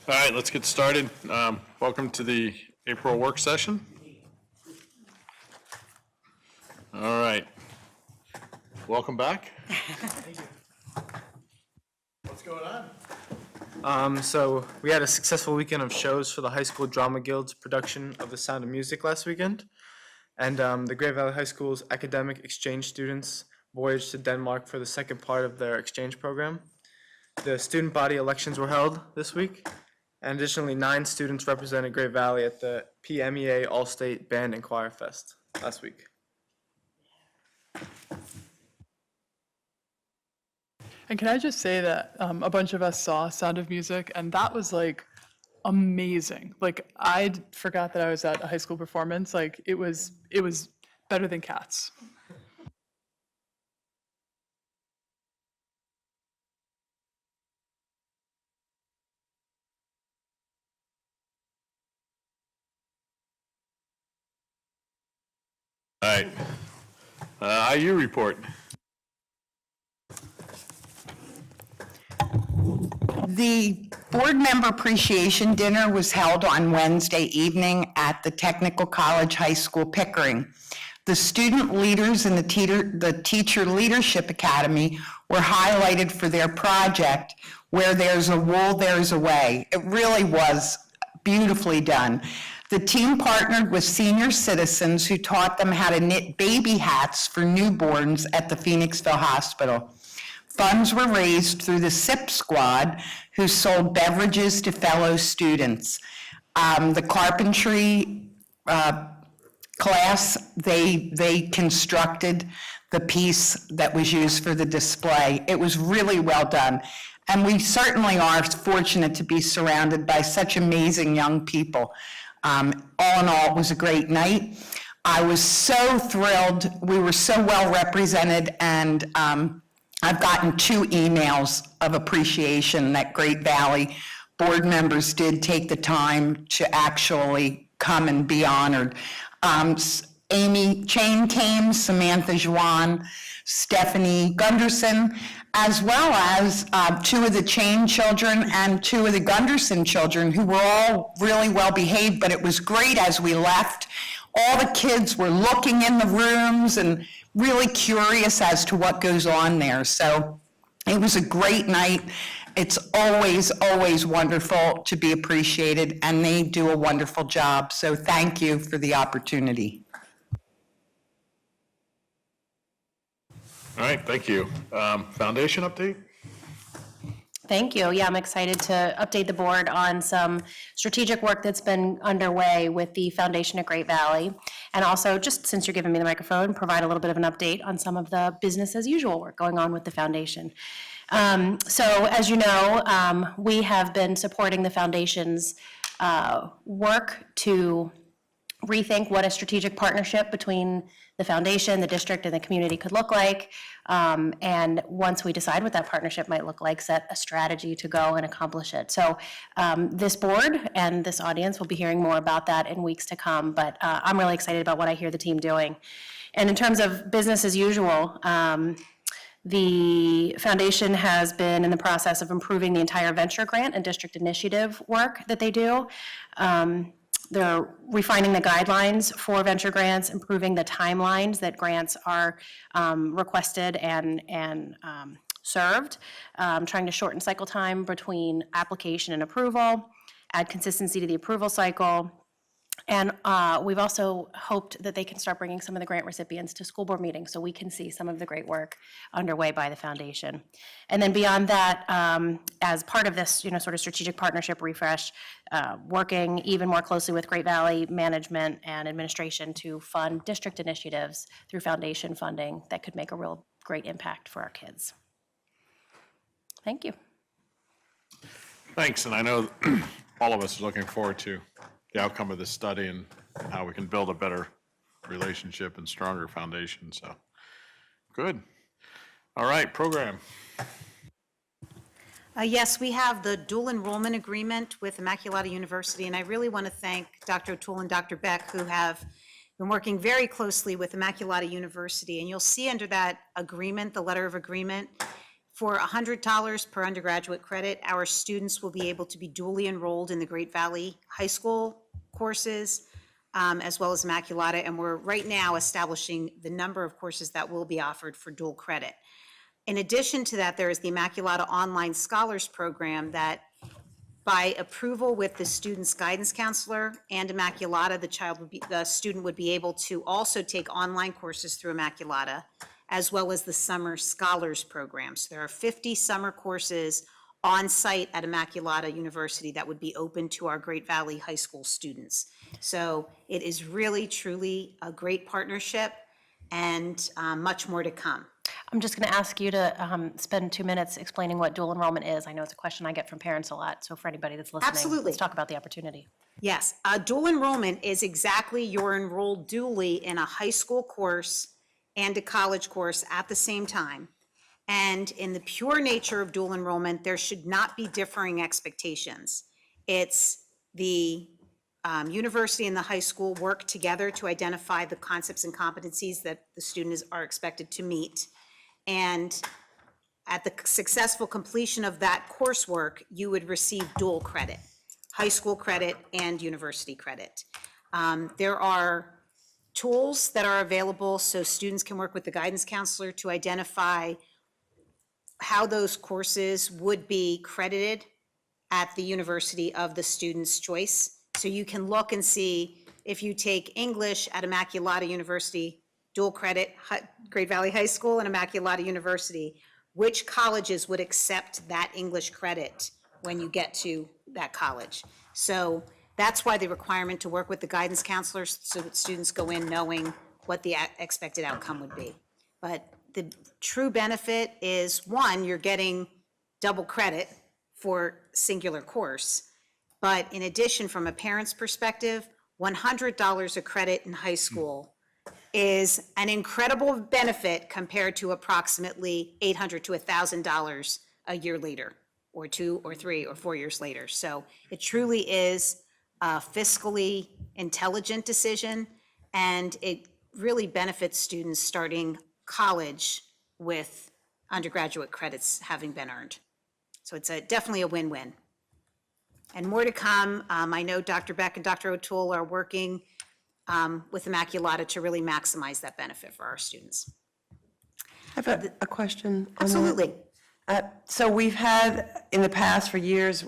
All right, let's get started. Welcome to the April work session. All right. Welcome back. What's going on? So we had a successful weekend of shows for the High School Drama Guild's production of The Sound of Music last weekend. And the Great Valley High School's academic exchange students voyaged to Denmark for the second part of their exchange program. The student body elections were held this week. And additionally, 9 students represented Great Valley at the PMEA All-State Band and Choir Fest last week. And can I just say that a bunch of us saw Sound of Music, and that was like amazing. Like I forgot that I was at a high school performance. Like it was better than Cats. All right. IU report. The board member appreciation dinner was held on Wednesday evening at the Technical College High School Pickering. The student leaders in the Teacher Leadership Academy were highlighted for their project, Where There's a Wool, There's a Way. It really was beautifully done. The team partnered with senior citizens who taught them how to knit baby hats for newborns at the Phoenixville Hospital. Funds were raised through the SIP squad, who sold beverages to fellow students. The carpentry class, they constructed the piece that was used for the display. It was really well done. And we certainly are fortunate to be surrounded by such amazing young people. All in all, it was a great night. I was so thrilled. We were so well represented, and I've gotten 2 emails of appreciation that Great Valley board members did take the time to actually come and be honored. Amy Chain came, Samantha Juan, Stephanie Gunderson, as well as 2 of the Chain children and 2 of the Gunderson children, who were all really well behaved, but it was great as we left. All the kids were looking in the rooms and really curious as to what goes on there. So it was a great night. It's always, always wonderful to be appreciated, and they do a wonderful job. So thank you for the opportunity. All right, thank you. Foundation update? Thank you. Yeah, I'm excited to update the board on some strategic work that's been underway with the Foundation at Great Valley. And also, just since you're giving me the microphone, provide a little bit of an update on some of the business as usual work going on with the foundation. So as you know, we have been supporting the foundation's work to rethink what a strategic partnership between the foundation, the district, and the community could look like. And once we decide what that partnership might look like, set a strategy to go and accomplish it. So this board and this audience will be hearing more about that in weeks to come, but I'm really excited about what I hear the team doing. And in terms of business as usual, the foundation has been in the process of improving the entire venture grant and district initiative work that they do. They're refining the guidelines for venture grants, improving the timelines that grants are requested and served, trying to shorten cycle time between application and approval, add consistency to the approval cycle. And we've also hoped that they can start bringing some of the grant recipients to school board meetings so we can see some of the great work underway by the foundation. And then beyond that, as part of this, sort of strategic partnership refresh, working even more closely with Great Valley management and administration to fund district initiatives through foundation funding that could make a real great impact for our kids. Thank you. Thanks, and I know all of us are looking forward to the outcome of this study and how we can build a better relationship and stronger foundation, so good. All right, program. Yes, we have the dual enrollment agreement with Immaculata University, and I really want to thank Dr. O'Toole and Dr. Beck, who have been working very closely with Immaculata University. And you'll see under that agreement, the letter of agreement, For $100 per undergraduate credit, our students will be able to be dually enrolled in the Great Valley High School courses, as well as Immaculata, and we're right now establishing the number of courses that will be offered for dual credit. In addition to that, there is the Immaculata Online Scholars Program that, by approval with the student's guidance counselor and Immaculata, the student would be able to also take online courses through Immaculata, as well as the Summer Scholars Program. So there are 50 summer courses on site at Immaculata University that would be open to our Great Valley High School students. So it is really, truly a great partnership, and much more to come. I'm just going to ask you to spend 2 minutes explaining what dual enrollment is. I know it's a question I get from parents a lot, so for anybody that's listening, Absolutely. let's talk about the opportunity. Yes, dual enrollment is exactly you're enrolled dually in a high school course and a college course at the same time. And in the pure nature of dual enrollment, there should not be differing expectations. It's the university and the high school work together to identify the concepts and competencies that the students are expected to meet. And at the successful completion of that coursework, you would receive dual credit, high school credit and university credit. There are tools that are available so students can work with the guidance counselor to identify how those courses would be credited at the university of the student's choice. So you can look and see if you take English at Immaculata University, dual credit, Great Valley High School and Immaculata University, which colleges would accept that English credit when you get to that college. So that's why the requirement to work with the guidance counselors, so that students go in knowing what the expected outcome would be. But the true benefit is, one, you're getting double credit for singular course. But in addition, from a parent's perspective, $100 a credit in high school is an incredible benefit compared to approximately $800 to $1,000 a year later, or 2 or 3 or 4 years later. So it truly is a fiscally intelligent decision, and it really benefits students starting college with undergraduate credits having been earned. So it's definitely a win-win. And more to come. I know Dr. Beck and Dr. O'Toole are working with Immaculata to really maximize that benefit for our students. I have a question. on that. Absolutely. So we've had, in the past, for years,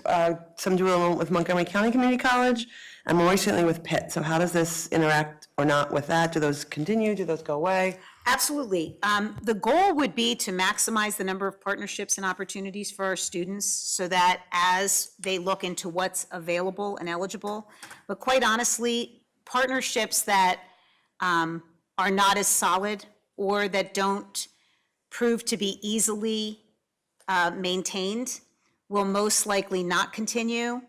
some dual enrollment with Montgomery County Community College, and more recently with Pitt. So how does this interact or not with that? Do those continue? Do those go away? Absolutely. The goal would be to maximize the number of partnerships and opportunities for our students so that as they look into what's available and eligible, but quite honestly, partnerships that are not as solid or that don't prove to be easily maintained will most likely not continue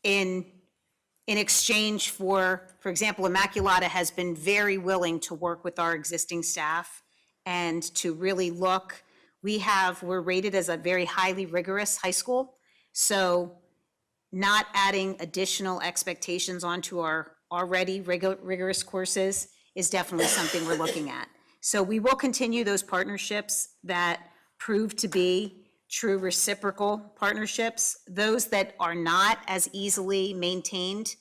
in exchange for example, Immaculata has been very willing to work with our existing staff and to really look. We're rated as a very highly rigorous high school, so not adding additional expectations onto our already rigorous courses is definitely something we're looking at. So we will continue those partnerships that prove to be true reciprocal partnerships. Those that are not as easily maintained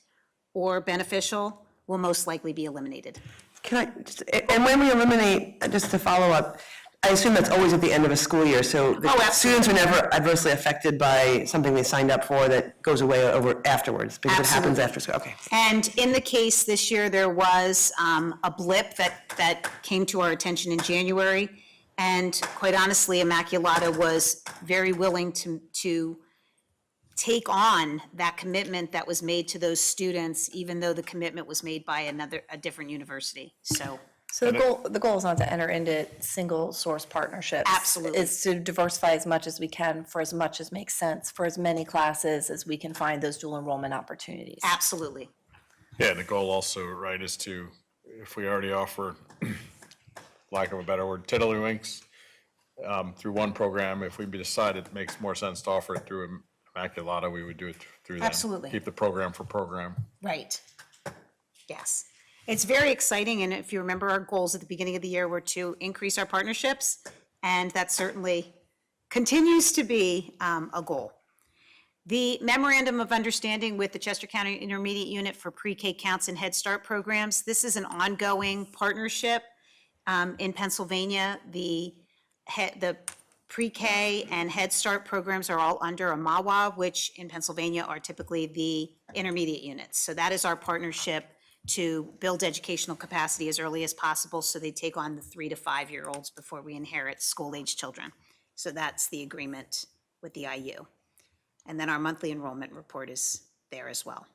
or beneficial will most likely be eliminated. Can I, just, and when we eliminate, just to follow up, I assume that's always at the end of a school year, so the absolutely. students are never adversely affected by something they signed up for that goes away over afterwards, because it happens Absolutely. after school, okay. And in the case this year, there was a blip that came to our attention in January. And quite honestly, Immaculata was very willing to take on that commitment that was made to those students, even though the commitment was made by a different university. So So the goal is not to enter into single source partnerships. Absolutely. It's to diversify as much as we can for as much as makes sense, for as many classes as we can find those dual enrollment opportunities. absolutely. Yeah, and the goal also, right, is to, if we already offer, lack of a better word, tiddlywinks through one program, if we decide it makes more sense to offer it through Immaculata, we would do it through them. Absolutely. Keep the program for program. Right. Yes. It's very exciting, and if you remember, our goals at the beginning of the year were to increase our partnerships and that certainly continues to be a goal. The memorandum of understanding with the Chester County Intermediate Unit for Pre-K Counts and Head Start programs, this is an ongoing partnership. In Pennsylvania, the pre-K and Head Start programs are all under a MAWA, which in Pennsylvania are typically the intermediate units. So that is our partnership to build educational capacity as early as possible so they take on the 3 to 5 year olds before we inherit school-age children. So that's the agreement with the IU. And then our monthly enrollment report is there as well.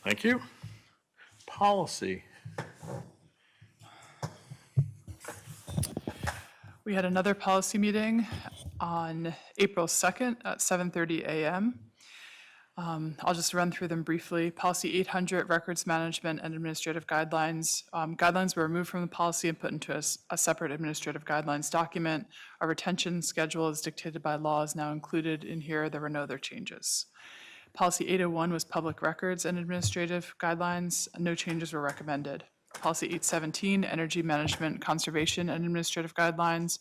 Thank you. Policy. We had another policy meeting on April 2nd at 7:30 a.m. I'll just run through them briefly. Policy 800, Records Management and Administrative Guidelines. Guidelines were removed from the policy and put into a separate administrative guidelines document. Our retention schedule as dictated by law is now included in here. There were no other changes. Policy 801 was Public Records and Administrative Guidelines. No changes were recommended. Policy 817, Energy Management, Conservation and Administrative Guidelines.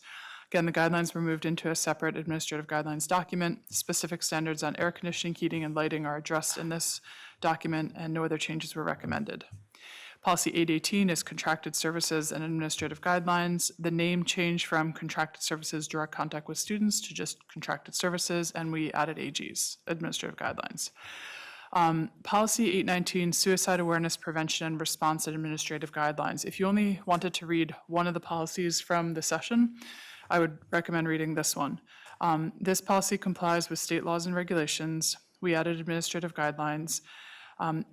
Again, the guidelines were moved into a separate administrative guidelines document. Specific standards on air conditioning, heating, and lighting are addressed in this document, and no other changes were recommended. Policy 818 is Contracted Services and Administrative Guidelines. The name changed from Contracted Services Direct Contact with Students to just Contracted Services, and we added AGs, Administrative Guidelines. Policy 819, Suicide Awareness, Prevention, and Response and Administrative Guidelines. If you only wanted to read one of the policies from the session, I would recommend reading this one. This policy complies with state laws and regulations. We added administrative guidelines.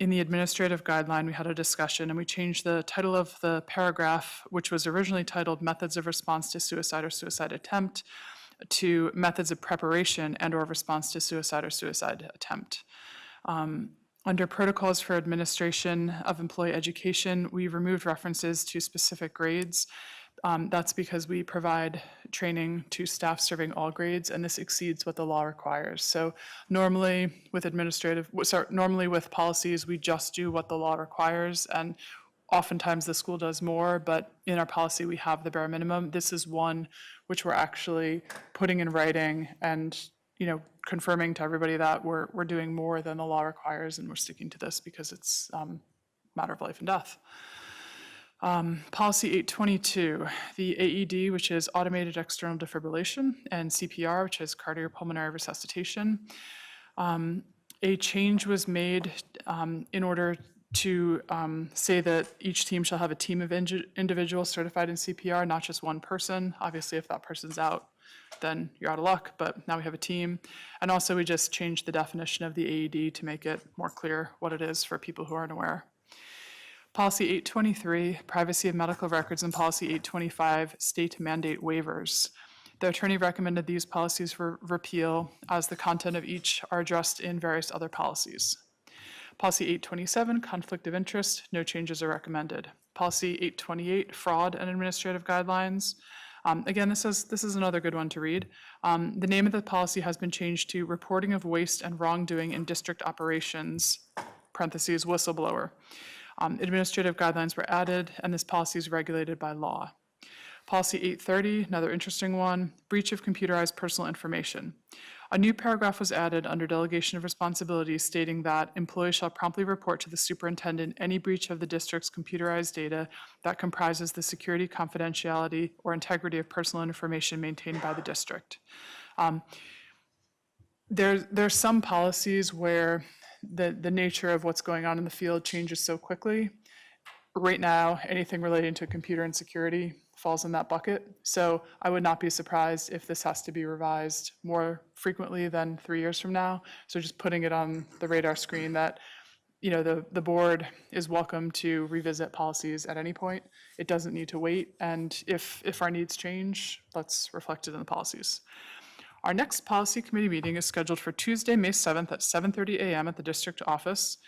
In the administrative guideline, we had a discussion and we changed the title of the paragraph, which was originally titled Methods of Response to Suicide or Suicide Attempt, to Methods of Preparation and/or Response to Suicide or Suicide Attempt. Under Protocols for Administration of Employee Education, we removed references to specific grades. That's because we provide training to staff serving all grades, and this exceeds what the law requires. So normally with policies, we just do what the law requires, and oftentimes the school does more, but in our policy, we have the bare minimum. This is one which we're actually putting in writing and, confirming to everybody that we're doing more than the law requires, and we're sticking to this because it's a matter of life and death. Policy 822, the AED, which is Automated External Defibrillation, and CPR, which is Cardiopulmonary Resuscitation. A change was made in order to say that each team shall have a team of individuals certified in CPR, not just one person. Obviously, if that person's out, then you're out of luck, but now we have a team. And also, we just changed the definition of the AED to make it more clear what it is for people who aren't aware. Policy 823, Privacy of Medical Records, and Policy 825, State Mandate Waivers. The attorney recommended these policies for repeal, as the content of each are addressed in various other policies. Policy 827, Conflict of Interest, no changes are recommended. Policy 828, Fraud and Administrative Guidelines. Again, this is another good one to read. The name of the policy has been changed to Reporting of Waste and Wrongdoing in District Operations, parentheses, whistleblower. Administrative guidelines were added, and this policy is regulated by law. Policy 830, another interesting one, Breach of Computerized Personal Information. A new paragraph was added under delegation of responsibilities stating that employees shall promptly report to the superintendent any breach of the district's computerized data that comprises the security, confidentiality, or integrity of personal information maintained by the district. There's some policies where the nature of what's going on in the field changes so quickly. Right now, anything relating to computer and security falls in that bucket. So I would not be surprised if this has to be revised more frequently than 3 years from now. So just putting it on the radar screen that, the board is welcome to revisit policies at any point. It doesn't need to wait. And if our needs change, let's reflect it in the policies. Our next policy committee meeting is scheduled for Tuesday, May 7th at 7:30 a.m. at the district office.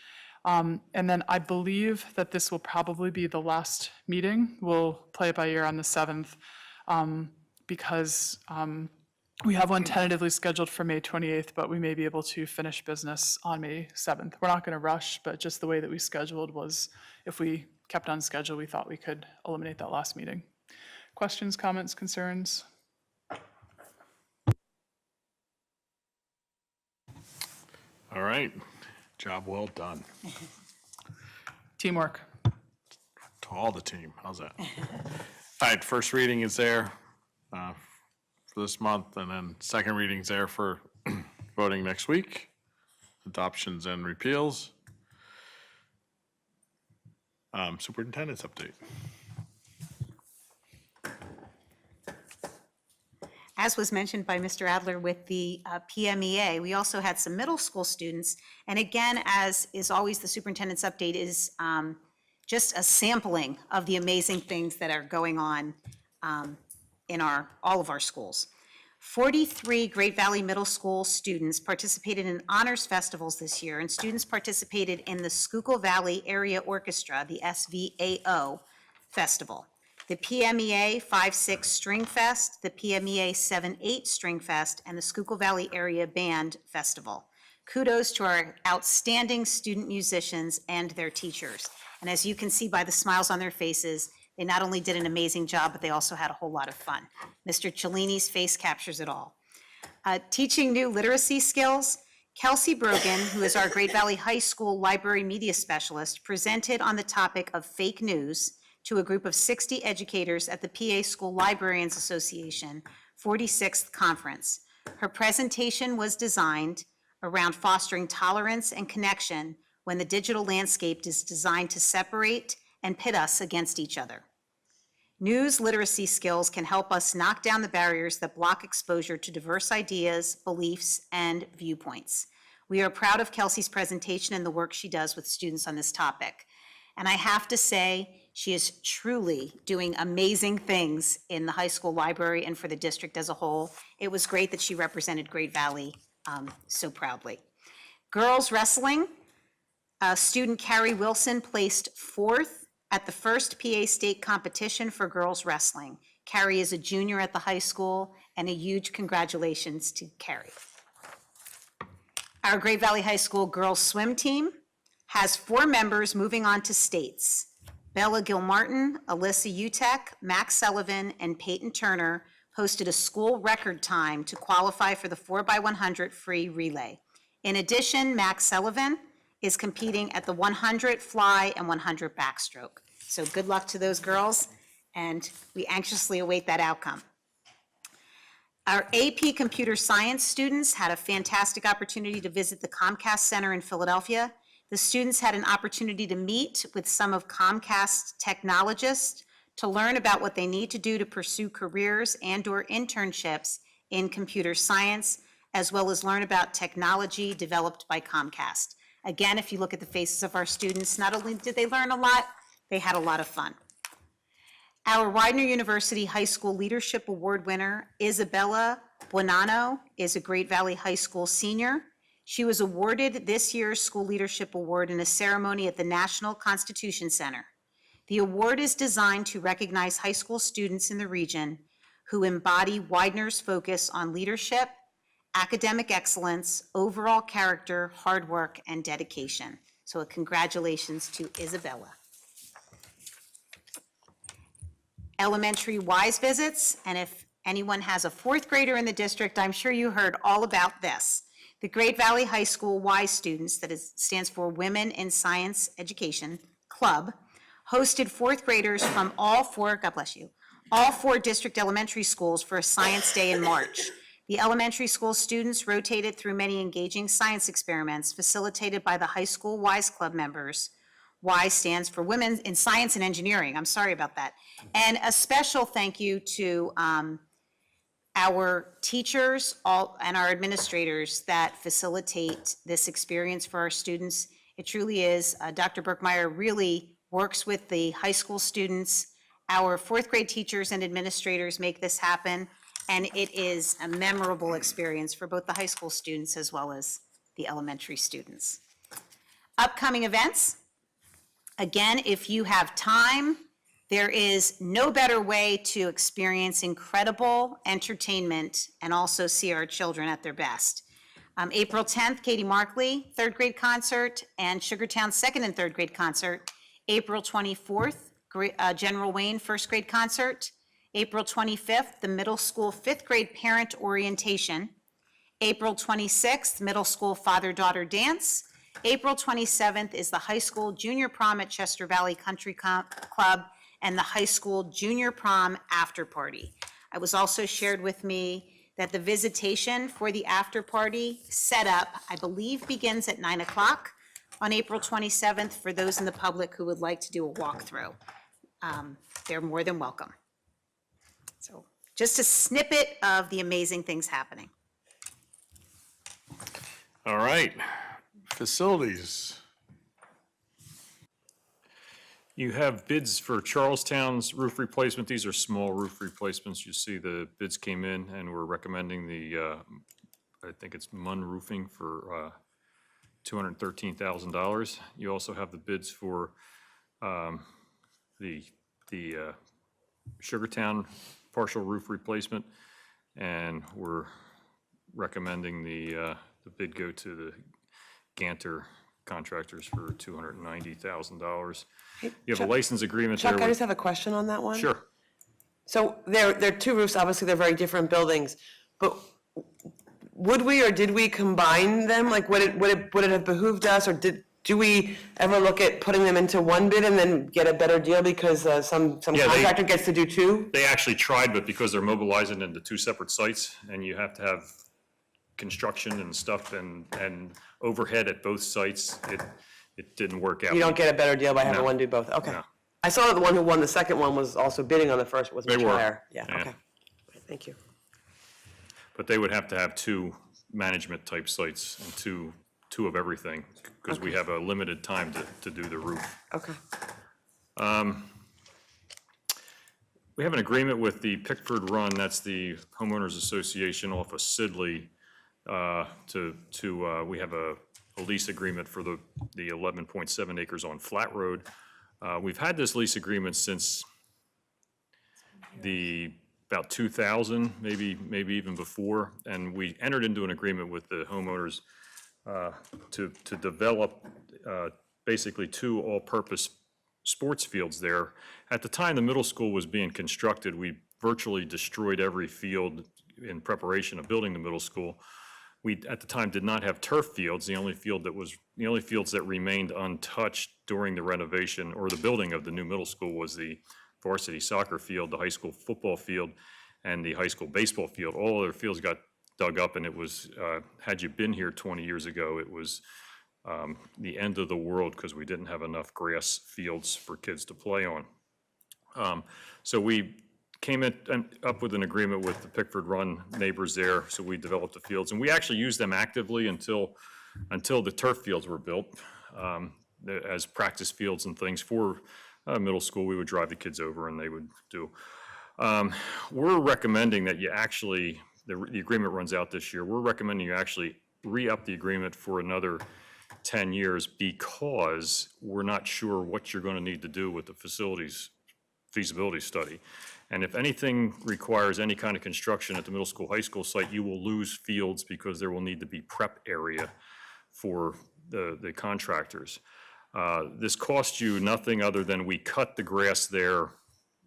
And then I believe that this will probably be the last meeting. We'll play it by ear on the 7th because we have one tentatively scheduled for May 28th, but we may be able to finish business on May 7th. We're not going to rush, but just the way that we scheduled was if we kept on schedule, we thought we could eliminate that last meeting. Questions, comments, concerns? All right, job well done Teamwork. to all the team. How's that? All right, first reading is there for this month, and then second reading's there for voting next week. Adoptions and repeals. Superintendent's update. As was mentioned by Mr. Adler with the PMEA, we also had some middle school students. And again, as is always, the superintendent's update is just a sampling of the amazing things that are going on in all of our schools. 43 Great Valley Middle School students participated in honors festivals this year, and students participated in the Schuylkill Valley Area Orchestra, the SVAO Festival, the PMEA 5-6 String Fest, the PMEA 7-8 String Fest, and the Schuylkill Valley Area Band Festival. Kudos to our outstanding student musicians and their teachers. And as you can see by the smiles on their faces, they not only did an amazing job, but they also had a whole lot of fun. Mr. Cellini's face captures it all. Teaching new literacy skills, Kelsey Brogan, who is our Great Valley High School Library Media Specialist, presented on the topic of fake news to a group of 60 educators at the PA School Librarians Association 46th Conference. Her presentation was designed around fostering tolerance and connection when the digital landscape is designed to separate and pit us against each other. News literacy skills can help us knock down the barriers that block exposure to diverse ideas, beliefs, and viewpoints. We are proud of Kelsey's presentation and the work she does with students on this topic. And I have to say, she is truly doing amazing things in the high school library and for the district as a whole. It was great that she represented Great Valley so proudly. Girls wrestling, student Carrie Wilson placed 4th at the first PA state competition for girls wrestling. Carrie is a junior at the high school, and a huge congratulations to Carrie. Our Great Valley High School girls swim team has 4 members moving on to states. Bella Gilmartin, Alyssa Utek, Max Sullivan, and Peyton Turner posted a school record time to qualify for the 4x100 free relay. In addition, Max Sullivan is competing at the 100 fly and 100 backstroke. So good luck to those girls, and we anxiously await that outcome. Our AP Computer Science students had a fantastic opportunity to visit the Comcast Center in Philadelphia. The students had an opportunity to meet with some of Comcast's technologists to learn about what they need to do to pursue careers and/or internships in computer science, as well as learn about technology developed by Comcast. Again, if you look at the faces of our students, not only did they learn a lot, they had a lot of fun. Our Widener University High School Leadership Award winner, Isabella Buonanno, is a Great Valley High School senior. She was awarded this year's School Leadership Award in a ceremony at the National Constitution Center. The award is designed to recognize high school students in the region who embody Widener's focus on leadership, academic excellence, overall character, hard work, and dedication. So a congratulations to Isabella. Elementary WISE visits, and if anyone has a 4th grader in the district, I'm sure you heard all about this. The Great Valley High School WISE students, that stands for Women in Science Education Club, hosted 4th graders from all 4, God bless you, all 4 district elementary schools for a science day in March. The elementary school students rotated through many engaging science experiments facilitated by the high school WISE Club members. WISE stands for Women in Science and Engineering. I'm sorry about that. And a special thank you to our teachers and our administrators that facilitate this experience for our students. It truly is. Dr. Berkmeyer really works with the high school students. Our 4th grade teachers and administrators make this happen, and it is a memorable experience for both the high school students as well as the elementary students. Upcoming events. Again, if you have time, there is no better way to experience incredible entertainment and also see our children at their best. April 10th, Katie Markley, 3rd grade concert, and Sugartown 2nd and 3rd grade concert April 24th, General Wayne first grade concert. April 25th, the middle school fifth grade parent orientation. April 26th, middle school father-daughter dance. April 27th is the high school junior prom at Chester Valley Country Club and the high school junior prom after party. I was also shared with me that the visitation for the after party setup, I believe, begins at 9 o'clock on April 27th for those in the public who would like to do a walkthrough. They're more than welcome. So just a snippet of the amazing things happening. All right, facilities. You have bids for Charlestown's roof replacement. These are small roof replacements. You see the bids came in, and we're recommending the, I think it's Munn Roofing for $213,000. You also have the bids for the Sugartown partial roof replacement, and we're recommending the bid go to the Ganter contractors for $290,000. You have a license agreement there Chuck, I with. just have a question on that one. Sure. So there are two roofs, obviously they're very different buildings, but would we or did we combine them? Like, would it have behooved us, or do we ever look at putting them into one bid and then get a better deal because some Yeah, contractor gets to do two? They actually tried, but because they're mobilizing into two separate sites, and you have to have construction and stuff and overhead at both sites, it didn't work out. You don't get a better deal by having No. one do both? Okay. No. I saw that the one who won the second one was also bidding on the first, was much They were. higher. Yeah, Yeah. okay. Thank you. But they would have to have two management-type sites and two of everything, because we have a limited time to do the roof. Okay. We have an agreement with the Pickford Run, that's the homeowners association off of Sidley, we have a lease agreement for the 11.7 acres on Flat Road. We've had this lease agreement since about 2000, maybe even before, and we entered into an agreement with the homeowners to develop basically two all-purpose sports fields there. At the time the middle school was being constructed, we virtually destroyed every field in preparation of building the middle school. We, at the time, did not have turf fields. The only fields that remained untouched during the renovation or the building of the new middle school was the varsity soccer field, the high school football field, and the high school baseball field. All other fields got dug up, and it was, had you been here 20 years ago, it was the end of the world because we didn't have enough grass fields for kids to play on. So we came up with an agreement with the Pickford Run neighbors there, so we developed the fields, and we actually used them actively until the turf fields were built as practice fields and things for middle school. We would drive the kids over and they would do. We're recommending that you actually, the agreement runs out this year, we're recommending you actually re-up the agreement for another 10 years because we're not sure what you're going to need to do with the facilities feasibility study. And if anything requires any kind of construction at the middle school, high school site, you will lose fields because there will need to be prep area for the contractors. This costs you nothing other than we cut the grass there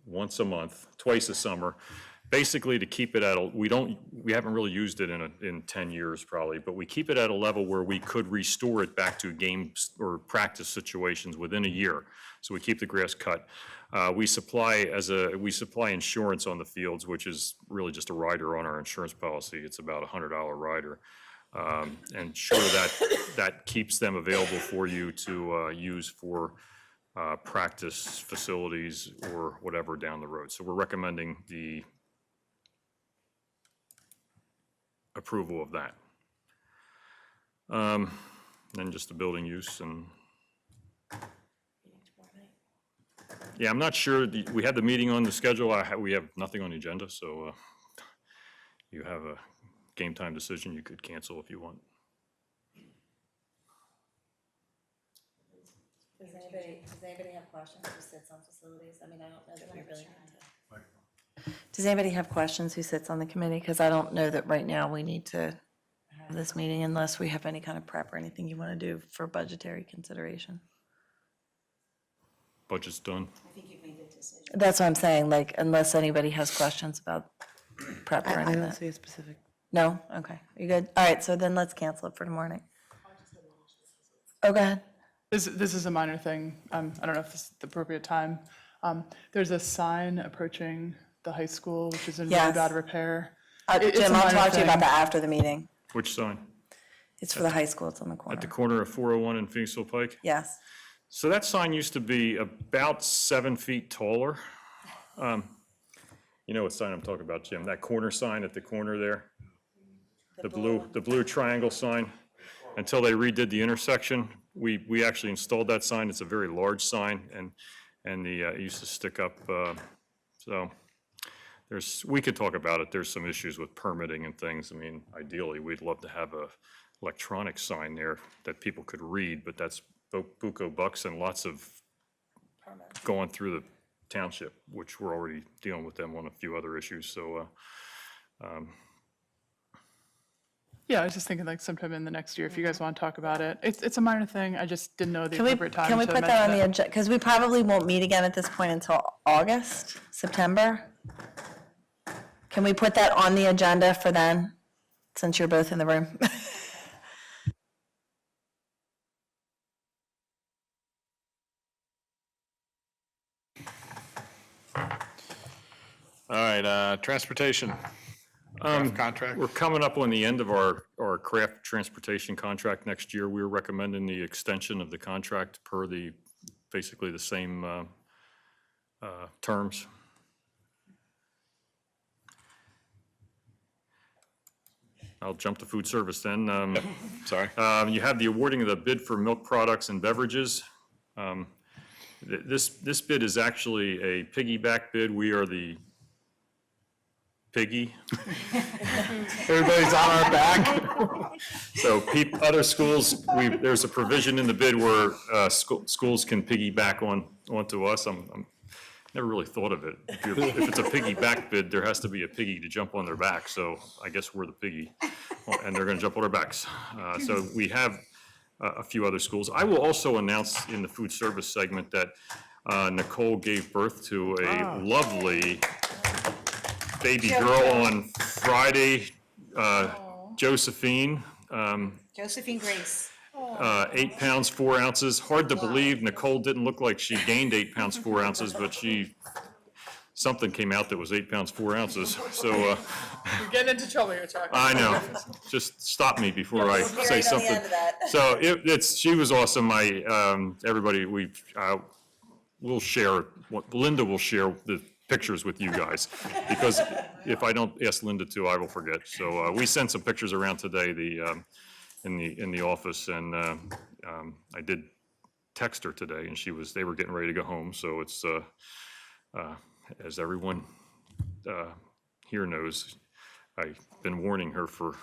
once a month, twice a summer, basically to keep it at a, we haven't really used it in 10 years probably, but we keep it at a level where we could restore it back to games or practice situations within a year. So we keep the grass cut. We supply insurance on the fields, which is really just a rider on our insurance policy. It's about a $100 rider. And sure that keeps them available for you to use for practice facilities or whatever down the road. So we're recommending the approval of that. Then just the building use and. Yeah, I'm not sure, we had the meeting on the schedule, we have nothing on the agenda, so you have a game time decision, you could cancel if you want. Does anybody have questions who sits on facilities? I mean, I don't know that we really need to. Does anybody have questions who sits on the committee? Because I don't know that right now we need to have this meeting unless we have any kind of prep or anything you want to do for budgetary consideration. budget's done. That's what I'm saying, like, unless anybody has questions about prep or I anything. don't see a specific. No? Okay, you good? All right, so then let's cancel it for the morning. Oh, go ahead. This is a minor thing. I don't know if this is the appropriate time. There's a sign approaching the high school, which is in really Yes. bad repair. It's a Jim, I'll minor talk to you about thing. that after the meeting. Which sign? It's for the high school, it's on the At the corner. corner of 401 and Phoenixville Pike? Yes. So that sign used to be about 7 feet taller. You know what sign I'm talking about, Jim? That corner sign at the corner there? The blue triangle sign. Until they redid the intersection, we actually installed that sign. It's a very large sign, and it used to stick up, so we could talk about it. There's some issues with permitting and things. I mean, ideally, we'd love to have a electronic sign there that people could read, but that's buco bucks and lots of going through the township, which we're already dealing with them on a few other issues, so, Yeah, I was just thinking like sometime in the next year, if you guys want to talk about it. It's a minor thing. I just didn't know the Can we appropriate time to put mention that on the it. agenda? Because we probably won't meet again at this point until August, September. Can we put that on the agenda for then, since you're both in the room? All right, transportation. Contract. we're coming up on the end of our craft transportation contract next year. We're recommending the extension of the contract per basically the same terms. I'll jump to food service then. Sorry. You have the awarding of the bid for milk products and beverages. This bid is actually a piggyback bid. We are the piggy. Everybody's on our back. So other schools, there's a provision in the bid where schools can piggyback onto us. I'm never really thought of it. If it's a piggyback bid, there has to be a piggy to jump on their back. So I guess we're the piggy, and they're going to jump on our backs. So we have a few other schools. I will also announce in the food service segment that Nicole gave birth to a lovely baby girl on Friday, Josephine. Josephine Grace. 8 pounds, 4 ounces. Hard to believe Nicole didn't look like she gained 8 pounds, 4 ounces, but something came out that was 8 pounds, 4 ounces. So You're getting into trouble here, Chuck. I know, just stop me before I say something. So she was awesome. Everybody, we'll share, Linda will share the pictures with you guys, because if I don't ask Linda to, I will forget. So we sent some pictures around today, in the office, and I did text her today, and they were getting ready to go home. So it's as everyone here knows, I've been warning her for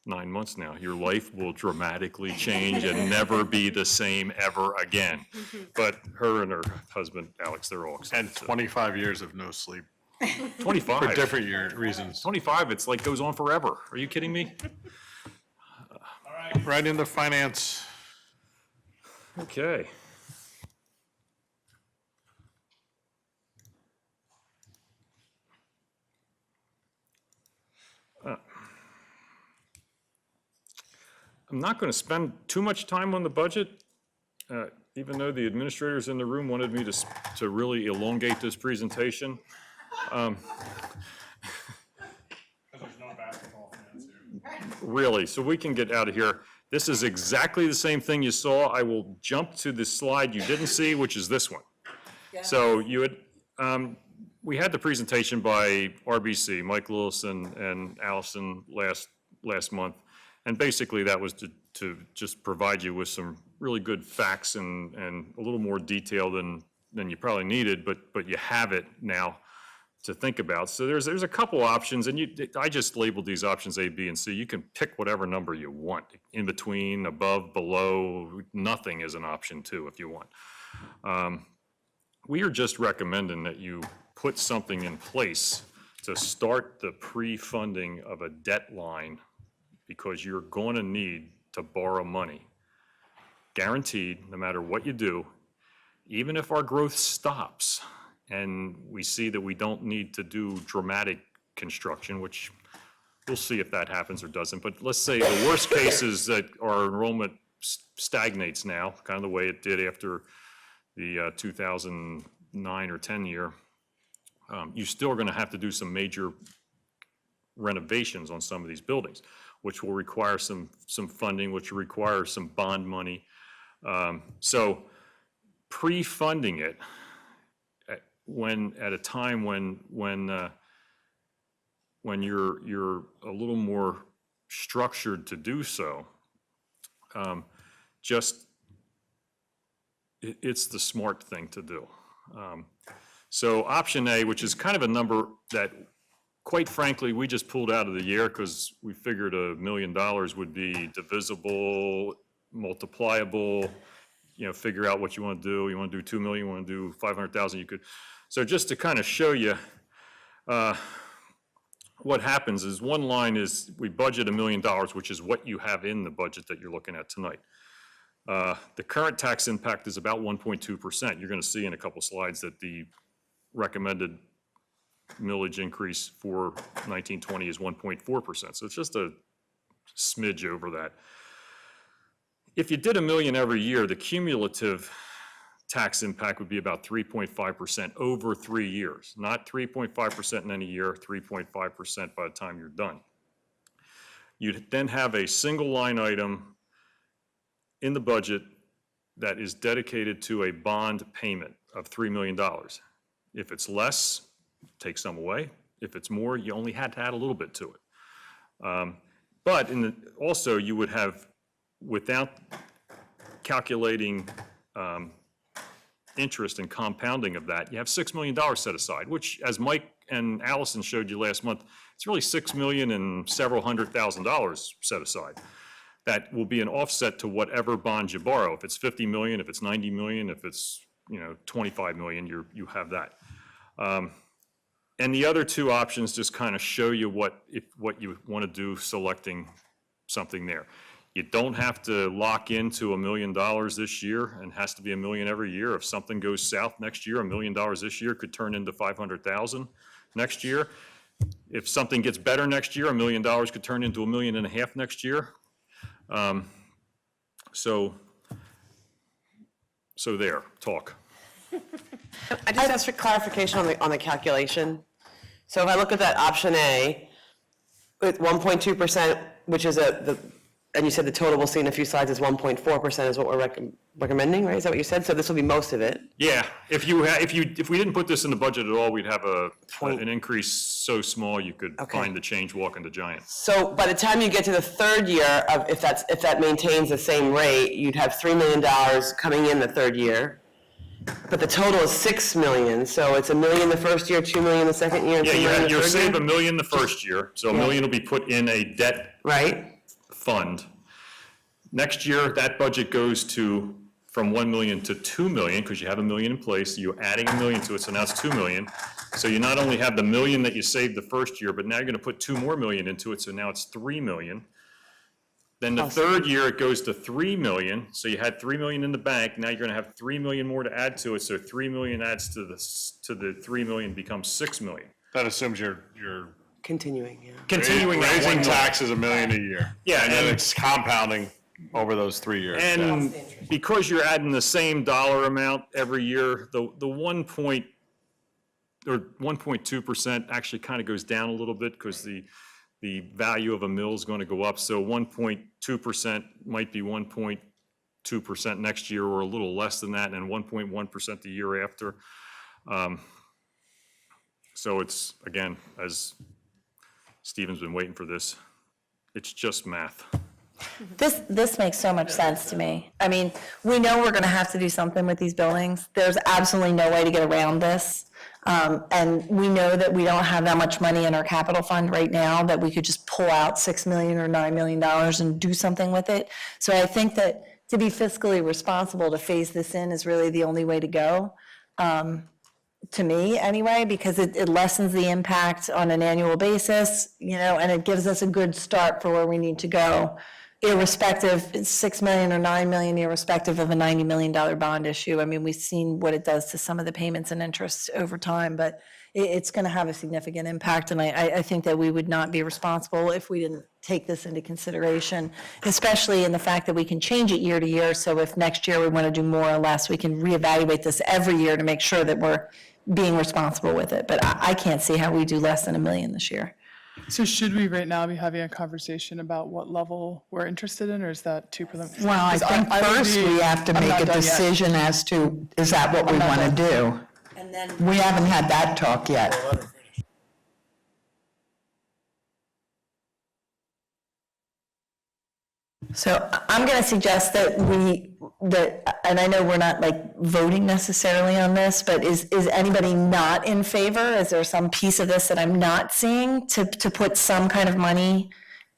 9 months now. Your life will dramatically change and never be the same ever again. But her and her husband, Alex, they're all excited. And 25 years of no sleep 25. for different reasons. 25, it's like goes on forever. Are you kidding me? Right into finance. Okay. I'm not going to spend too much time on the budget, even though the administrators in the room wanted me to really elongate this presentation. Really, so we can get out of here. This is exactly the same thing you saw. I will jump to the slide you didn't see, which is this one. So we had the presentation by RBC, Mike Lewis and Allison last month. And basically that was to just provide you with some really good facts and a little more detail than you probably needed, but you have it now to think about. So there's a couple options, and I just labeled these options A, B, and C. You can pick whatever number you want, in between, above, below. Nothing is an option too, if you want. We are just recommending that you put something in place to start the pre-funding of a debt line, because you're going to need to borrow money. Guaranteed, no matter what you do, even if our growth stops and we see that we don't need to do dramatic construction, which we'll see if that happens or doesn't, but let's say the worst case is that our enrollment stagnates now, kind of the way it did after the 2009 or 10 year, you still are going to have to do some major renovations on some of these buildings, which will require some funding, which will require some bond money. So pre-funding it at a time when you're a little more structured to do so, it's the smart thing to do. So option A, which is kind of a number that, quite frankly, we just pulled out of the air because we figured $1 million would be divisible, multipliable, figure out what you want to do. You want to do 2 million, you want to do 500,000, you could. So just to kind of show you what happens is, one line is we budget $1 million, which is what you have in the budget that you're looking at tonight. The current tax impact is about 1.2%. You're going to see in a couple slides that the recommended millage increase for 1920 is 1.4%. So it's just a smidge over that. If you did $1 million every year, the cumulative tax impact would be about 3.5% over 3 years, not 3.5% in any year, 3.5% by the time you're done. You'd then have a single line item in the budget that is dedicated to a bond payment of $3 million. If it's less, take some away. If it's more, you only had to add a little bit to it. But also you would have, without calculating interest and compounding of that, you have $6 million set aside, which, as Mike and Allison showed you last month, it's really $6 million and several $100,000 set aside. That will be an offset to whatever bond you borrow. If it's 50 million, if it's 90 million, if it's 25 million, you have that. And the other two options just kind of show you what you want to do selecting something there. You don't have to lock into $1 million this year and has to be $1 million every year. If something goes south next year, $1 million this year could turn into 500,000 next year. If something gets better next year, $1 million could turn into $1.5 million next year. So there, talk. I just asked for clarification on the calculation. So if I look at that option A, with 1.2%, which is and you said the total we'll see in a few slides is 1.4% is what we're recommending, right? Is that what you said? So this will be most of it. Yeah, if we didn't put this in the budget at all, we'd have an increase so small you could find the change walking the giant. So by the time you get to the third year, if that maintains the same rate, you'd have $3 million coming in the third year. But the total is $6 million, so it's $1 million the first year, $2 million the second year, and $2 million the You'll third save year? $1 million the first year, so $1 million will be put in a debt Right? fund. Next year, that budget goes from 1 million to 2 million, because you have $1 million in place, you're adding $1 million to it, so now it's 2 million. So you not only have the $1 million that you saved the first year, but now you're gonna put 2 more million into it, so now it's 3 million. Then the third year, it goes to 3 million, so you had 3 million in the bank, now you're gonna have 3 million more to add to it, so 3 million adds to the 3 million becomes 6 million. That assumes you're Continuing, yeah. Continuing that raising 1 million. taxes $1 million a year. Yeah, And then and- it's compounding over those 3 years. And because you're adding the same dollar amount every year, the 1.2% actually kind of goes down a little bit because the value of a mill is going to go up. So 1.2% might be 1.2% next year, or a little less than that, and 1.1% the year after. So it's, again, as Stephen's been waiting for this, it's just math. This makes so much sense to me. I mean, we know we're gonna have to do something with these buildings. There's absolutely no way to get around this. And we know that we don't have that much money in our capital fund right now that we could just pull out $6 million or $9 million and do something with it. So I think that to be fiscally responsible to phase this in is really the only way to go. To me, anyway, because it lessens the impact on an annual basis, and it gives us a good start for where we need to go irrespective, it's 6 million or 9 million, irrespective of a $90 million bond issue. I mean, we've seen what it does to some of the payments and interests over time, but it's going to have a significant impact. And I think that we would not be responsible if we didn't take this into consideration, especially in the fact that we can change it year to year. So if next year we want to do more or less, we can reevaluate this every year to make sure that we're being responsible with it. But I can't see how we do less than $1 million this year. So should we right now be having a conversation about what level we're interested in, or is that too preliminary? Well, I 'Cause think would first be- we have to I'm make not a done yet. decision as to, is that what we not want to do? And then We haven't had that talk yet. So I'm going to suggest that and I know we're not like voting necessarily on this, but is anybody not in favor? Is there some piece of this that I'm not seeing to put some kind of money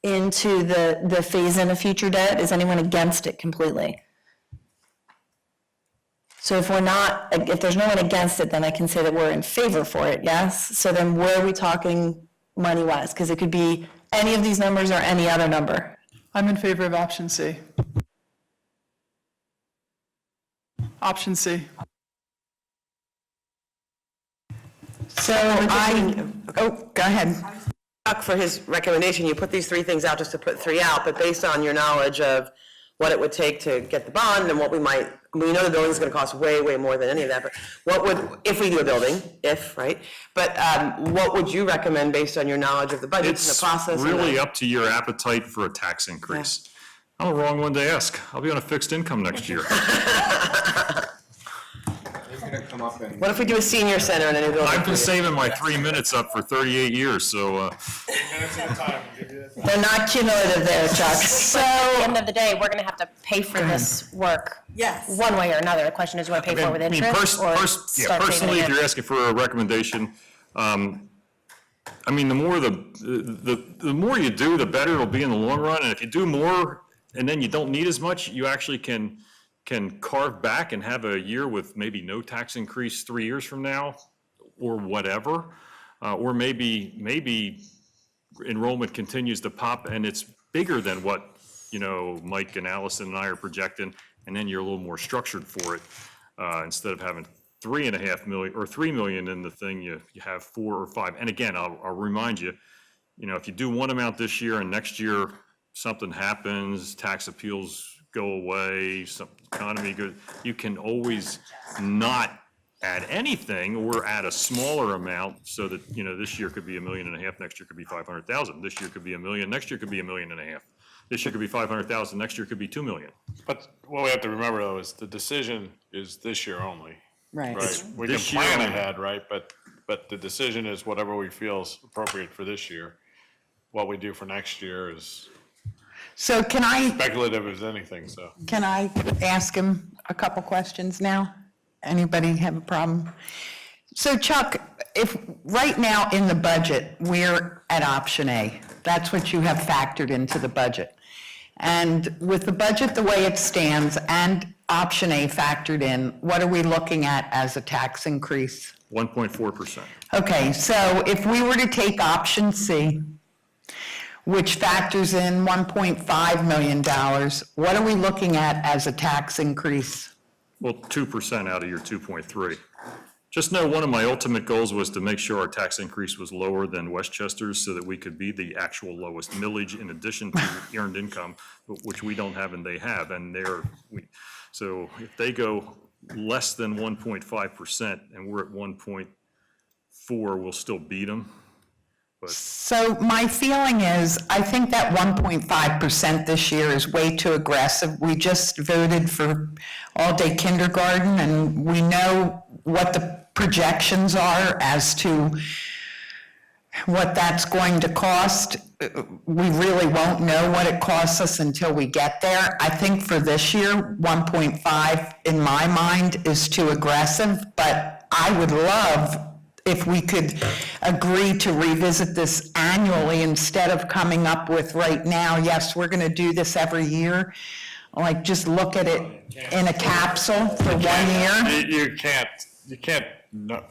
into the phase-in of future debt? Is anyone against it completely? So if there's no one against it, then I can say that we're in favor for it, yes? So then where are we talking money-wise? Because it could be any of these numbers or any other number. I'm in favor of option C. Option C. So go ahead. Chuck, for his recommendation, you put these 3 things out just to put 3 out, but based on your knowledge of what it would take to get the bond and what we know the building's gonna cost way, way more than any of that, but what would, if we do a building, right? But what would you recommend based on your knowledge of the budgets and It's the process? and really the- up to your appetite for a tax increase. I'm the wrong one to ask. I'll be on a fixed income next year. What if we do a senior center in a new building? I've been saving my 3 minutes up for 38 years, so They're not cumulative there, Chuck. But at the end of the day, we're gonna have to pay for this work. Yes. One way or another. The question is, you wanna pay for it with interest or start paying personally, it if again? you're asking for a recommendation, I mean, the more you do, the better it'll be in the long run. And if you do more and then you don't need as much, you actually can carve back and have a year with maybe no tax increase 3 years from now or whatever. Or maybe enrollment continues to pop and it's bigger than what, Mike and Allison and I are projecting, and then you're a little more structured for it. Instead of having 3.5 million or 3 million in the thing, you have 4 or 5. And again, I'll remind you, if you do one amount this year and next year something happens, tax appeals go away, some economy goes, you can always not add anything or add a smaller amount so that, this year could be $1.5 million, next year could be 500,000. This year could be $1 million, next year could be $1.5 million. This year could be 500,000, next year could be 2 million. But what we have to remember though is the decision is this year only, Right. right? We can this year plan only. ahead, right? But the decision is whatever we feel is appropriate for this year. What we do for next year is So can I speculative as anything, so. ask him a couple questions now? Anybody have a problem? So Chuck, if right now in the budget, we're at option A, that's what you have factored into the budget. And with the budget the way it stands and option A factored in, what are we looking at as a tax increase? 1.4%. Okay, so if we were to take option C, which factors in $1.5 million, what are we looking at as a tax increase? Well, 2% out of your 2.3. Just know one of my ultimate goals was to make sure our tax increase was lower than Westchester's so that we could be the actual lowest millage in addition to earned income, which we don't have and they have. And so if they go less than 1.5% and we're at 1.4, we'll still beat them. So my feeling is, I think that 1.5% this year is way too aggressive. We just voted for all-day kindergarten, and we know what the projections are as to what that's going to cost. We really won't know what it costs us until we get there. I think for this year, 1.5, in my mind, is too aggressive, but I would love if we could agree to revisit this annually instead of coming up with right now, yes, we're going to do this every year. Like, just look at it in a capsule for 1 year. You can't, no,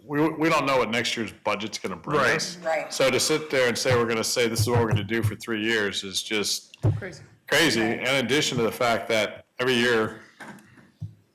we don't know what next year's budget's gonna bring us. Right. So to sit there and say, we're gonna say this is what we're gonna do for 3 years is just, Crazy. crazy, in addition to the fact that every year,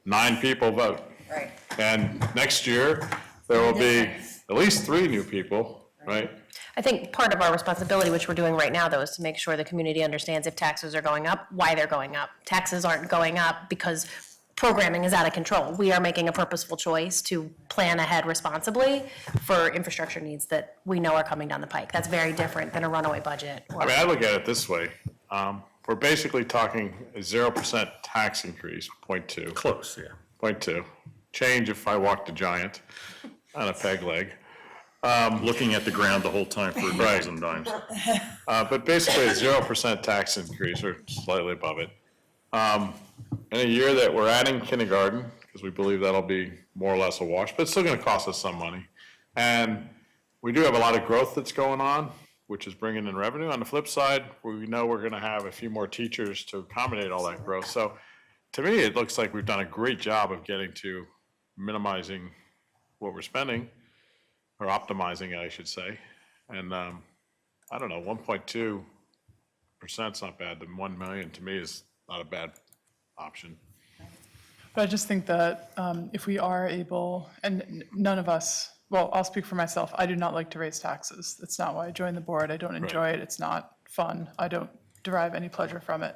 9 people vote. Right. And next year, there will be at least 3 new people, right? I think part of our responsibility, which we're doing right now, though, is to make sure the community understands if taxes are going up, why they're going up. Taxes aren't going up because programming is out of control. We are making a purposeful choice to plan ahead responsibly for infrastructure needs that we know are coming down the pike. That's very different than a runaway budget. I mean, I look at it this way. We're basically talking a 0% tax increase, 0.2. Close, yeah. 0.2. Change if I walked a giant on a peg leg. Looking at the ground the whole time for nickels and dimes. But basically a 0% tax increase or slightly above it. In a year that we're adding kindergarten, because we believe that'll be more or less a wash, but it's still gonna cost us some money. And we do have a lot of growth that's going on, which is bringing in revenue. On the flip side, we know we're gonna have a few more teachers to accommodate all that growth. So to me, it looks like we've done a great job of getting to minimizing what we're spending, or optimizing it, I should say. And I don't know, 1.2%'s not bad. The 1 million to me is not a bad option. But I just think that if we are able, and none of us, well, I'll speak for myself, I do not like to raise taxes. That's not why I joined the board. I don't enjoy it. It's not fun. I don't derive any pleasure from it.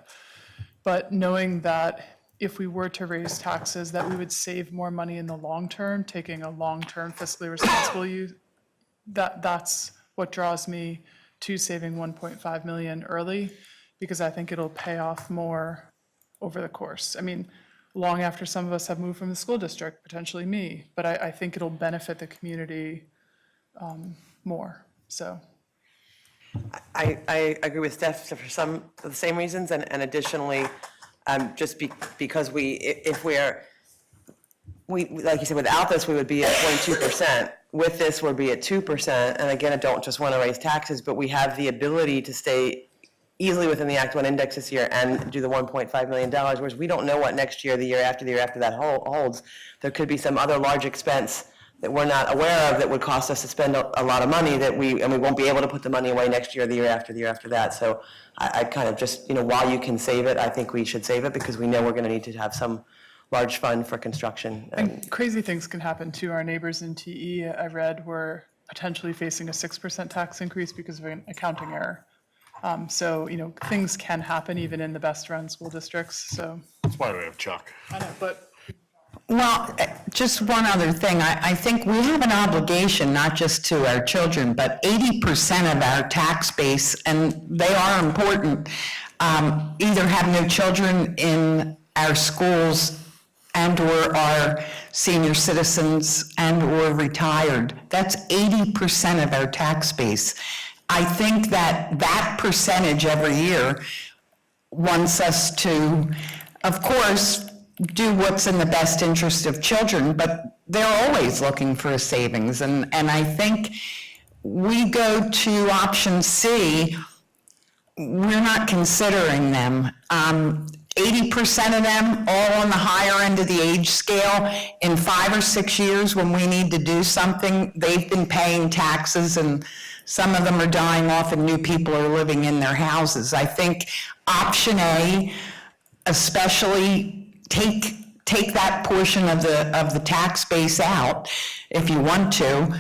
But knowing that if we were to raise taxes, that we would save more money in the long term, taking a long-term fiscally responsible use, that's what draws me to saving 1.5 million early, because I think it'll pay off more over the course. I mean, long after some of us have moved from the school district, potentially me, but I think it'll benefit the community more, so. I agree with Steph for some of the same reasons, and additionally, because if we're, like you said, without this, we would be at 0.2%. With this, we'll be at 2%. And again, I don't just want to raise taxes, but we have the ability to stay easily within the Act 1 index this year and do the $1.5 million, whereas we don't know what next year, the year after that holds. There could be some other large expense that we're not aware of that would cost us to spend a lot of money and we won't be able to put the money away next year, the year after that. So I kind of just, while you can save it, I think we should save it because we know we're going to need to have some large fund for construction. And crazy things can happen too. Our neighbors in TE, I read, were potentially facing a 6% tax increase because of an accounting error. So, things can happen even in the best run school districts, so. That's why we have Chuck. I know, but Well, just one other thing. I think we have an obligation, not just to our children, but 80% of our tax base, and they are important, either have no children in our schools and/or are senior citizens and/or retired. That's 80% of our tax base. I think that percentage every year wants us to, of course, do what's in the best interest of children, but they're always looking for a savings. And I think we go to option C, we're not considering them. 80% of them, all on the higher end of the age scale, in 5 or 6 years when we need to do something, they've been paying taxes and some of them are dying off and new people are living in their houses. I think option A, especially take that portion of the tax base out if you want to.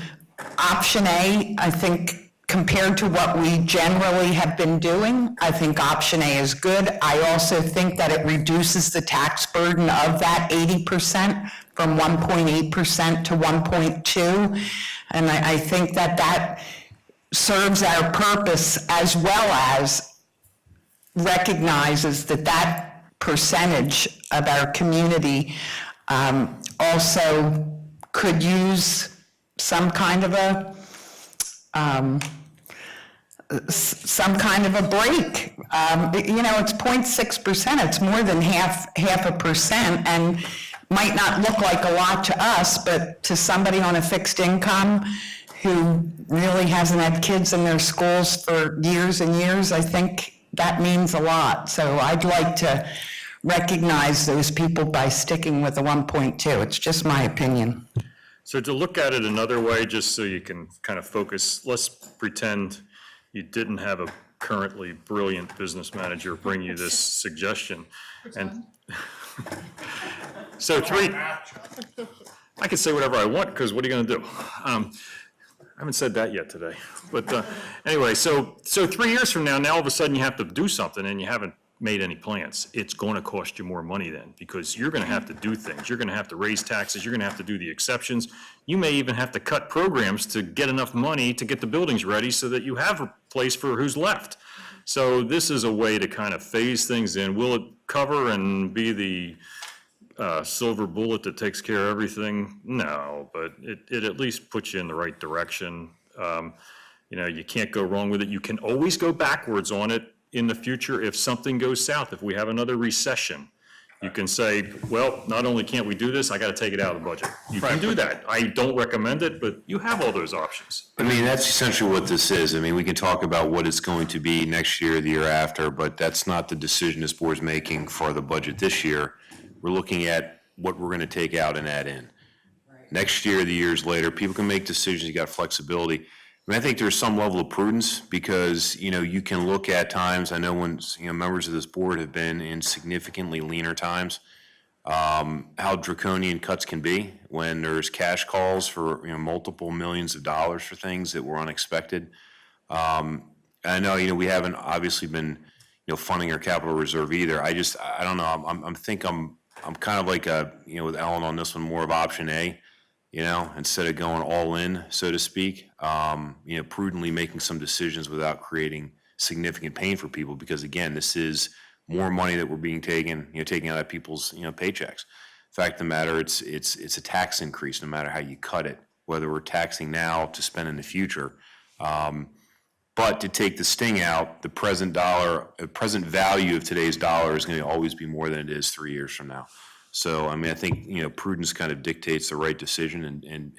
Option A, I think compared to what we generally have been doing, I think option A is good. I also think that it reduces the tax burden of that 80% from 1.8% to 1.2. And I think that serves our purpose as well as recognizes that percentage of our community also could use some kind of a break. It's 0.6%. It's more than half a percent, and might not look like a lot to us, but to somebody on a fixed income who really hasn't had kids in their schools for years and years, I think that means a lot. So I'd like to recognize those people by sticking with the 1.2. It's just my opinion. So to look at it another way, just so you can kind of focus, let's pretend you didn't have a currently brilliant business manager bring you this suggestion. And so I can say whatever I want, because what are you going to do? I haven't said that yet today. But anyway, so 3 years from now all of a sudden you have to do something and you haven't made any plans. It's going to cost you more money then, because you're going to have to do things. You're going to have to raise taxes. You're going to have to do the exceptions. You may even have to cut programs to get enough money to get the buildings ready so that you have a place for who's left. So this is a way to kind of phase things in. Will it cover and be the silver bullet that takes care of everything? No, but it at least puts you in the right direction. You can't go wrong with it. You can always go backwards on it in the future if something goes south. If we have another recession, you can say, well, not only can't we do this, I got to take it out of the budget. You can do that. I don't recommend it, but you have all those options. I mean, that's essentially what this is. I mean, we can talk about what it's going to be next year, the year after, but that's not the decision this board's making for the budget this year. We're looking at what we're going to take out and add in. Next year, the years later, people can make decisions, you got flexibility. I mean, I think there's some level of prudence because, you can look at times, I know when, members of this board have been in significantly leaner times, how draconian cuts can be when there's cash calls for, multiple millions of dollars for things that were unexpected. I know, we haven't obviously been, funding our capital reserve either. I don't know, I'm kind of like with Ellen on this one, more of option A, instead of going all in, so to speak, prudently making some decisions without creating significant pain for people, because again, this is more money that we're being taken out of people's, paychecks. Fact of the matter, it's a tax increase, no matter how you cut it, whether we're taxing now to spend in the future. But to take the sting out, the present value of today's dollar is going to always be more than it is 3 years from now. So, I mean, I think, prudence kind of dictates the right decision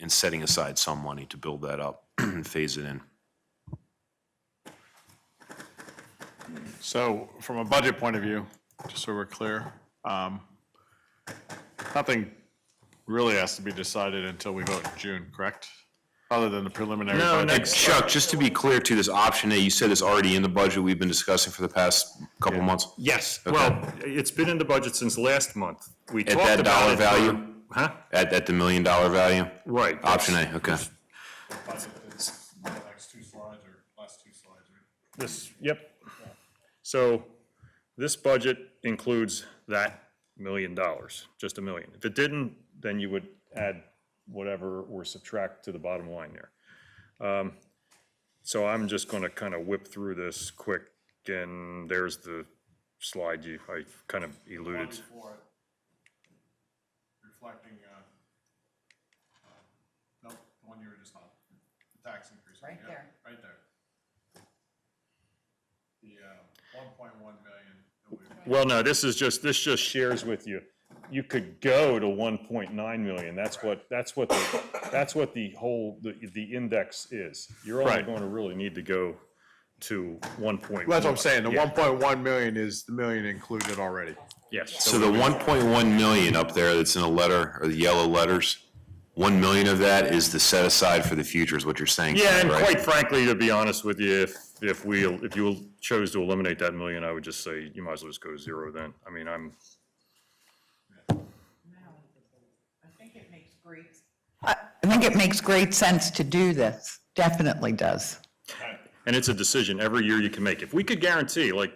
and setting aside some money to build that up and phase it in. So from a budget point of view, just so we're clear, nothing really has to be decided until we vote in June, correct? Other than the preliminary budget? Chuck, just to be clear to this option A, you said it's already in the budget we've been discussing for the past couple months? Yes, well, it's been in the budget since last month. We At talked that about dollar it value? Huh? At the $1 million value? Right. Option A, okay. Next two slides or last two slides, right? This, yep. So this budget includes that $1 million, just $1 million. If it didn't, then you would add whatever or subtract to the bottom line there. So I'm just going to kind of whip through this quick, and there's the slide I kind of alluded. Before it, reflecting, nope, the one you were just on, the tax increase. Right Yeah, there. Right there. The 1.1 million. Well, no, this just shares with you. You could go to 1.9 million. That's what the whole, the index is. You're only Right. going to really need to go to 1.1. That's what I'm saying, the Yeah. 1.1 million is the million included already. Yes. So the 1.1 million up there that's in a letter, or the yellow letters, 1 million of that is the set aside for the future, is what you're saying? Yeah, and right? quite frankly, to be honest with you, if you chose to eliminate that million, I would just say you might as well just go to zero then. I mean, I think it makes great sense to do this, definitely does. and it's a decision every year you can make. If we could guarantee, like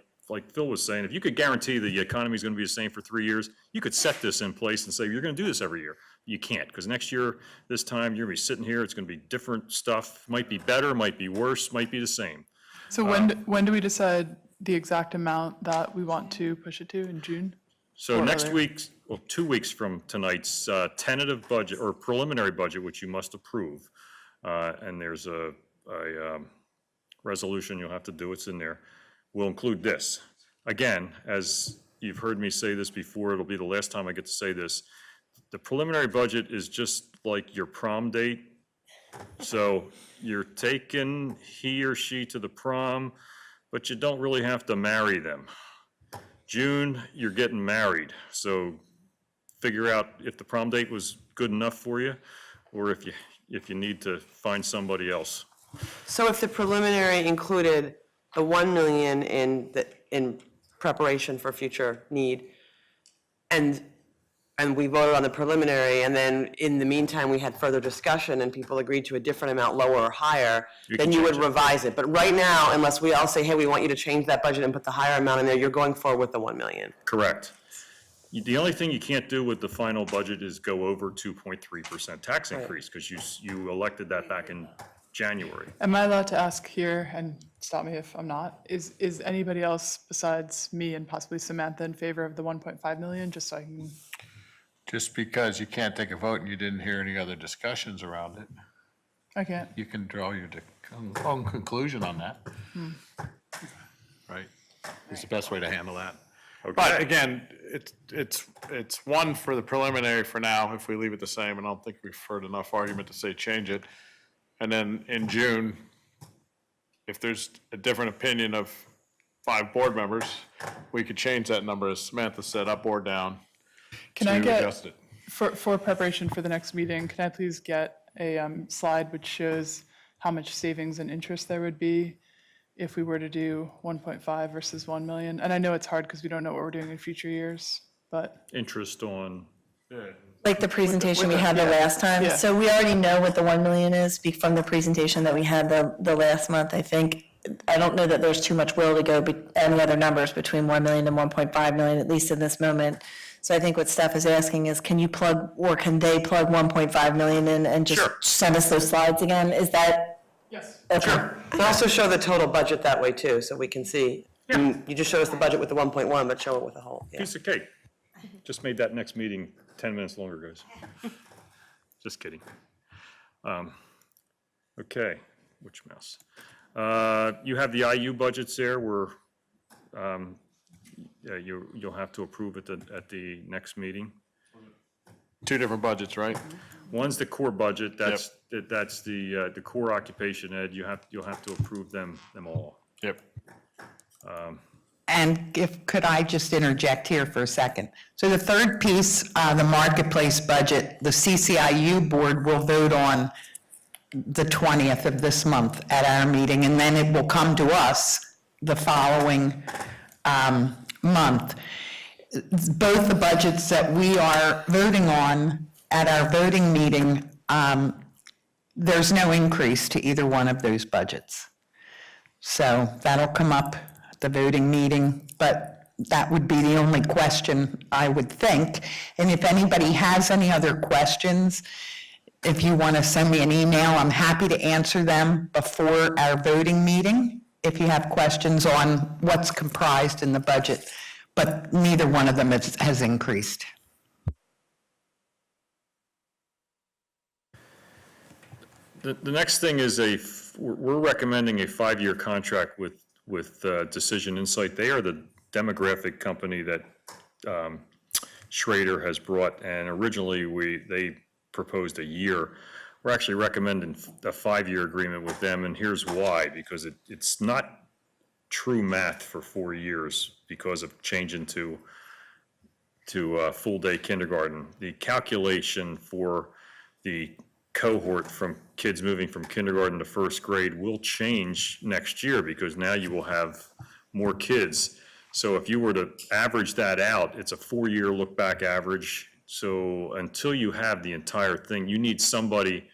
Phil was saying, if you could guarantee the economy is going to be the same for 3 years, you could set this in place and say, you're going to do this every year. You can't, because next year, this time, you're going to be sitting here, it's going to be different stuff, might be better, might be worse, might be the same. So when do we decide the exact amount that we want to push it to in June? So Or next earlier. week's, well, 2 weeks from tonight's tentative budget or preliminary budget, which you must approve, and there's a resolution you'll have to do, it's in there, will include this. Again, as you've heard me say this before, it'll be the last time I get to say this. The preliminary budget is just like your prom date. So you're taking he or she to the prom, but you don't really have to marry them. June, you're getting married, so figure out if the prom date was good enough for you, or if you need to find somebody else. So if the preliminary included the 1 million in preparation for future need, and we voted on the preliminary, and then in the meantime, we had further discussion and people agreed to a different amount, lower or higher, then you would revise it. But right now, unless we all say, hey, we want you to change that budget and put the higher amount in there, you're going forward with the 1 million. Correct. The only thing you can't do with the final budget is go over 2.3% tax increase, because you elected that back in January. Am I allowed to ask here, and stop me if I'm not, is anybody else besides me and possibly Samantha in favor of the 1.5 million, just so I can, Just because you can't take a vote and you didn't hear any other discussions around it, I can't. you can draw your own conclusion on that. Right? It's the best way to handle that. But again, it's one for the preliminary for now, if we leave it the same, and I don't think we've heard enough argument to say change it. And then in June, if there's a different opinion of 5 board members, we could change that number, as Samantha said, up or down. Can I get, adjust it. for preparation for the next meeting, can I please get a slide which shows how much savings and interest there would be if we were to do 1.5 versus 1 million? And I know it's hard because we don't know what we're doing in future years, but Interest on, Like the presentation we had the last time. Yeah. So we already know what the 1 million is from the presentation that we had the last month, I think. I don't know that there's too much will to go any other numbers between 1 million and 1.5 million, at least in this moment. So I think what Steph is asking is, can you plug, or can they plug 1.5 million in and just send us those slides again? Is that? yes. Okay. And also show the total budget that way too, so we can see. You just showed us the budget with the 1.1, but show it with the whole. Yeah. piece of cake. Just made that next meeting 10 minutes longer, guys. Just kidding. Okay, which mouse? You have the IU budgets there where you'll have to approve at the next meeting. 2 different budgets, right? One's the core budget, that's the core occupation ed, you'll have to approve them all. Yep. And could I just interject here for a second? So the third piece, the marketplace budget, the CCIU board will vote on the 20th of this month at our meeting, and then it will come to us the following month. Both the budgets that we are voting on at our voting meeting, there's no increase to either one of those budgets. So that'll come up at the voting meeting, but that would be the only question I would think. And if anybody has any other questions, if you want to send me an email, I'm happy to answer them before our voting meeting, if you have questions on what's comprised in the budget. But neither one of them has increased. The next thing is we're recommending a 5-year contract with Decision Insight. They are the demographic company that Schrader has brought, and originally they proposed a year. We're actually recommending a 5-year agreement with them, and here's why, because it's not true math for 4 years because of changing to full-day kindergarten. The calculation for the cohort from kids moving from kindergarten to first grade will change next year because now you will have more kids. So if you were to average that out, it's a 4-year look-back average. So until you have the entire thing, you need somebody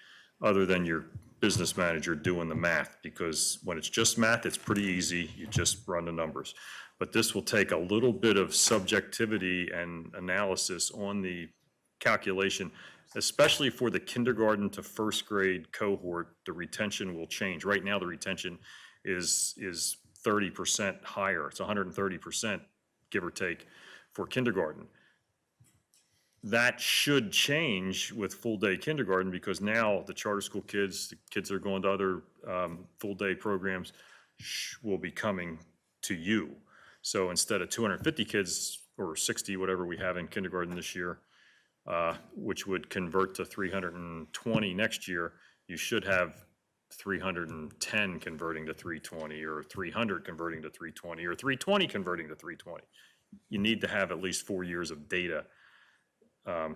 other than your business manager doing the math, because when it's just math, it's pretty easy. You just run the numbers. But this will take a little bit of subjectivity and analysis on the calculation, especially for the kindergarten to first grade cohort. The retention will change. Right now, the retention is 30% higher. It's 130%, give or take, for kindergarten. That should change with full-day kindergarten, because now the charter school kids, the kids that are going to other full-day programs, will be coming to you. So instead of 250 kids, or 60, whatever we have in kindergarten this year, which would convert to 320 next year, you should have 310 converting to 320, or 300 converting to 320, or 320 converting to 320. You need to have at least 4 years of data.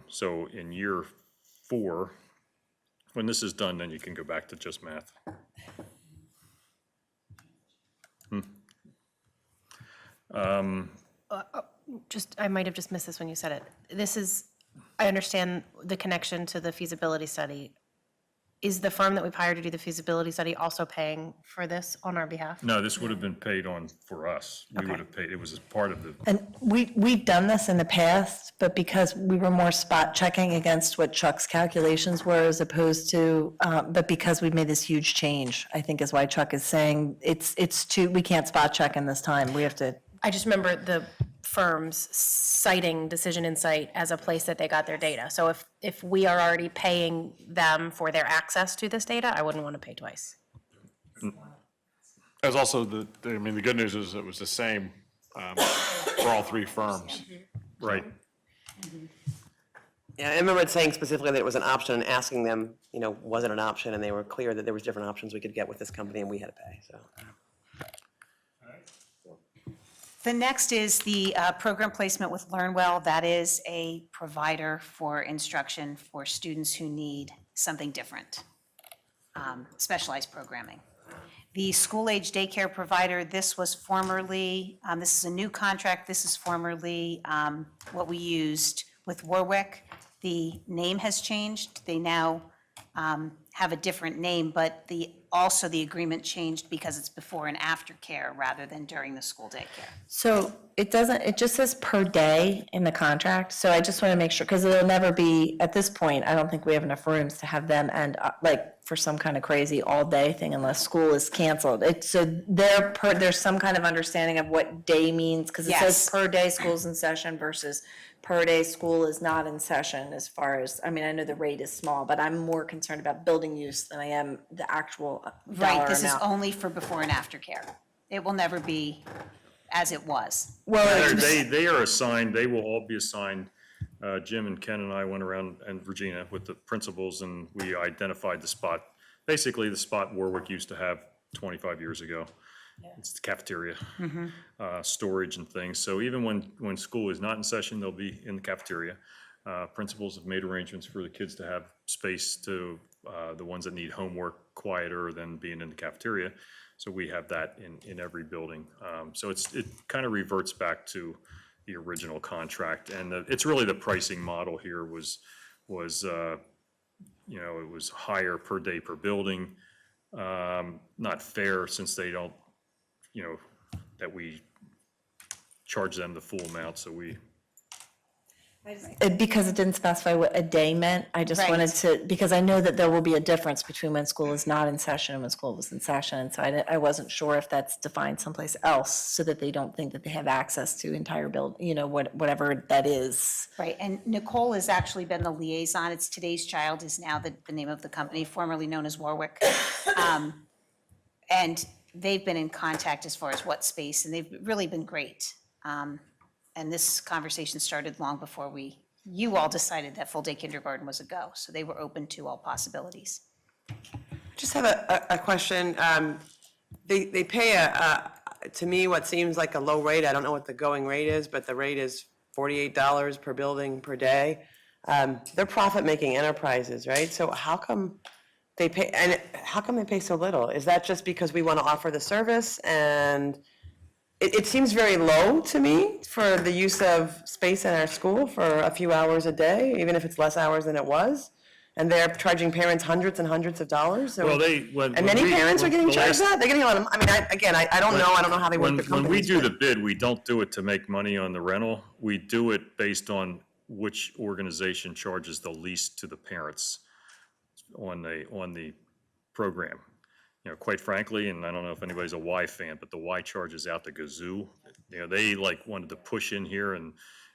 So in year 4, when this is done, then you can go back to just math. I might have just missed this when you said it. This is, I understand the connection to the feasibility study. Is the firm that we've hired to do the feasibility study also paying for this on our behalf? No, this would have been paid on for us. We would have paid, it was as part of the, And we've done this in the past, but because we were more spot checking against what Chuck's calculations were as opposed to, but because we've made this huge change, I think is why Chuck is saying it's too, we can't spot check in this time. We have to, I just remember the firms citing Decision Insight as a place that they got their data. So if we are already paying them for their access to this data, I wouldn't want to pay twice. There's also the good news is it was the same for all three firms. right. Yeah, I remember it saying specifically that it was an option and asking them, was it an option? And they were clear that there was different options we could get with this company and we had to pay, so. The next is the program placement with LearnWell. That is a provider for instruction for students who need something different, specialized programming. The school-age daycare provider, this was formerly, this is a new contract, this is formerly what we used with Warwick. The name has changed. They now have a different name, but also the agreement changed because it's before and after care rather than during the school daycare. so it just says per day in the contract. So I just want to make sure, because it'll never be, at this point, I don't think we have enough rooms to have them end up, like, for some kind of crazy all-day thing unless school is canceled. So there's some kind of understanding of what day means, because it says Yes. per day school's in session versus per day school is not in session as far as, I mean, I know the rate is small, but I'm more concerned about building use than I am the actual dollar Right, this is amount. only for before and after care. It will never be as it was. Well, They are assigned, they will all be assigned. Jim and Ken and I went around, and Regina, with the principals, and we identified the spot. Basically, the spot Warwick used to have 25 years ago. It's the cafeteria, storage and things. So even when school is not in session, they'll be in the cafeteria. Principals have made arrangements for the kids to have space to, the ones that need homework quieter than being in the cafeteria. So we have that in every building. So it kind of reverts back to the original contract. And it's really the pricing model here was it was higher per day per building. Not fair since they don't, that we charge them the full amount, so we, because it didn't specify what a day meant, I just Right. wanted to, because I know that there will be a difference between when school is not in session and when school is in session. So I wasn't sure if that's defined someplace else so that they don't think that they have access to entire whatever that is. Right, and Nicole has actually been the liaison. It's Today's Child is now the name of the company, formerly known as Warwick. And they've been in contact as far as what space, and they've really been great. And this conversation started long before you all decided that full-day kindergarten was a go. So they were open to all possibilities. Just have a question. They pay to me, what seems like a low rate. I don't know what the going rate is, but the rate is $48 per building per day. They're profit-making enterprises, right? So how come they pay, and how come they pay so little? Is that just because we want to offer the service? And it seems very low to me for the use of space in our school for a few hours a day, even if it's less hours than it was. And they're charging parents hundreds and hundreds of dollars. So- well, And many parents are getting charged that? They're getting a lot of, I don't know how they work the companies. When we do but- the bid, we don't do it to make money on the rental. We do it based on which organization charges the least to the parents on the program. Quite frankly, and I don't know if anybody's a Y fan, but the Y charges out the gazoo. They wanted to push in here,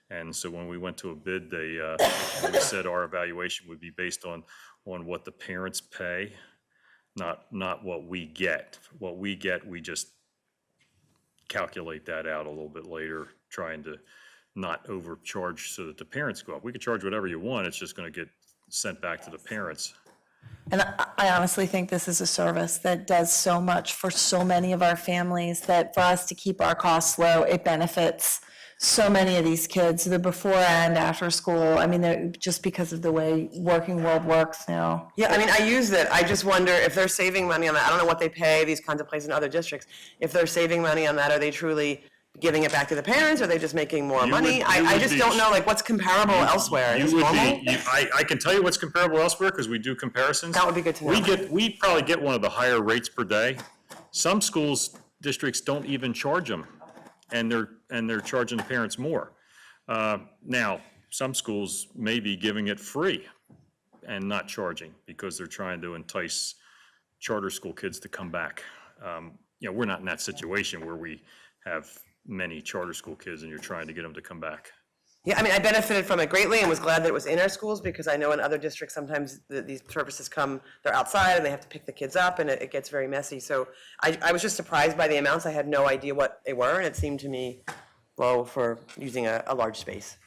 and so when we went to a bid, we said our evaluation would be based on what the parents pay, not what we get. What we get, we just calculate that out a little bit later, trying to not overcharge so that the parents go up. We could charge whatever you want, it's just gonna get sent back to the parents. And I honestly think this is a service that does so much for so many of our families, that for us to keep our costs low, it benefits so many of these kids, the before and after school. I mean, just because of the way working world works now. Yeah, I use it. I just wonder if they're saving money on that. I don't know what they pay these kinds of places in other districts. If they're saving money on that, are they truly giving it back to the parents? Are they just making more You money? would- I you would just be- don't know, like, what's comparable elsewhere? Is You would normal? be, I can tell you what's comparable elsewhere, because we do comparisons. That would be good to know. We probably get one of the higher rates per day. Some schools, districts don't even charge them, and they're charging the parents more. Now, some schools may be giving it free and not charging, because they're trying to entice charter school kids to come back. You know, we're not in that situation where we have many charter school kids and you're trying to get them to come back. Yeah, I mean, I benefited from it greatly and was glad that it was in our schools, because I know in other districts, sometimes these services come, they're outside and they have to pick the kids up, and it gets very messy. So I was just surprised by the amounts. I had no idea what they were, and it seemed to me low for using a large space.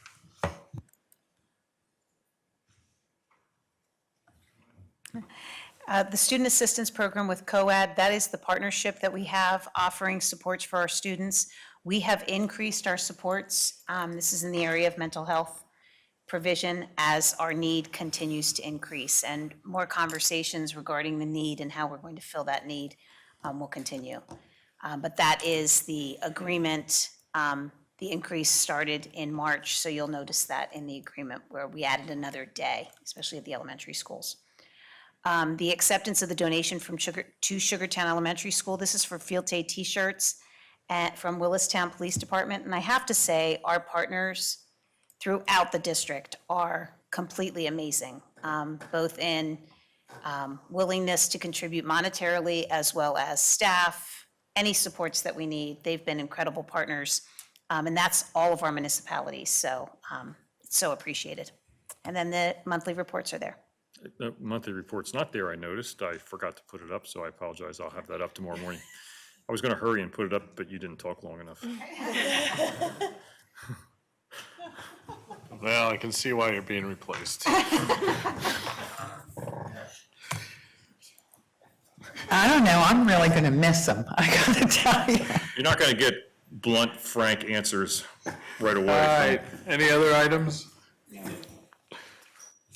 The Student Assistance Program with COAD, that is the partnership that we have offering supports for our students. We have increased our supports. This is in the area of mental health provision as our need continues to increase. And more conversations regarding the need and how we're going to fill that need will continue. But that is the agreement. The increase started in March, so you'll notice that in the agreement where we added another day, especially at the elementary schools. The acceptance of the donation from to Sugartown Elementary School. This is for Field Day T-shirts from Willistown Police Department. And I have to say, our partners throughout the district are completely amazing, both in willingness to contribute monetarily as well as staff, any supports that we need. They've been incredible partners. And that's all of our municipalities. So it's so appreciated. And then the monthly reports are there. The monthly report's not there, I noticed. I forgot to put it up, so I apologize. I'll have that up tomorrow morning. I was going to hurry and put it up, but you didn't talk long enough. Well, I can see why you're being replaced. I don't know, I'm really gonna miss them, I gotta tell you. You're not going to get blunt, frank answers right away. All right, any other items?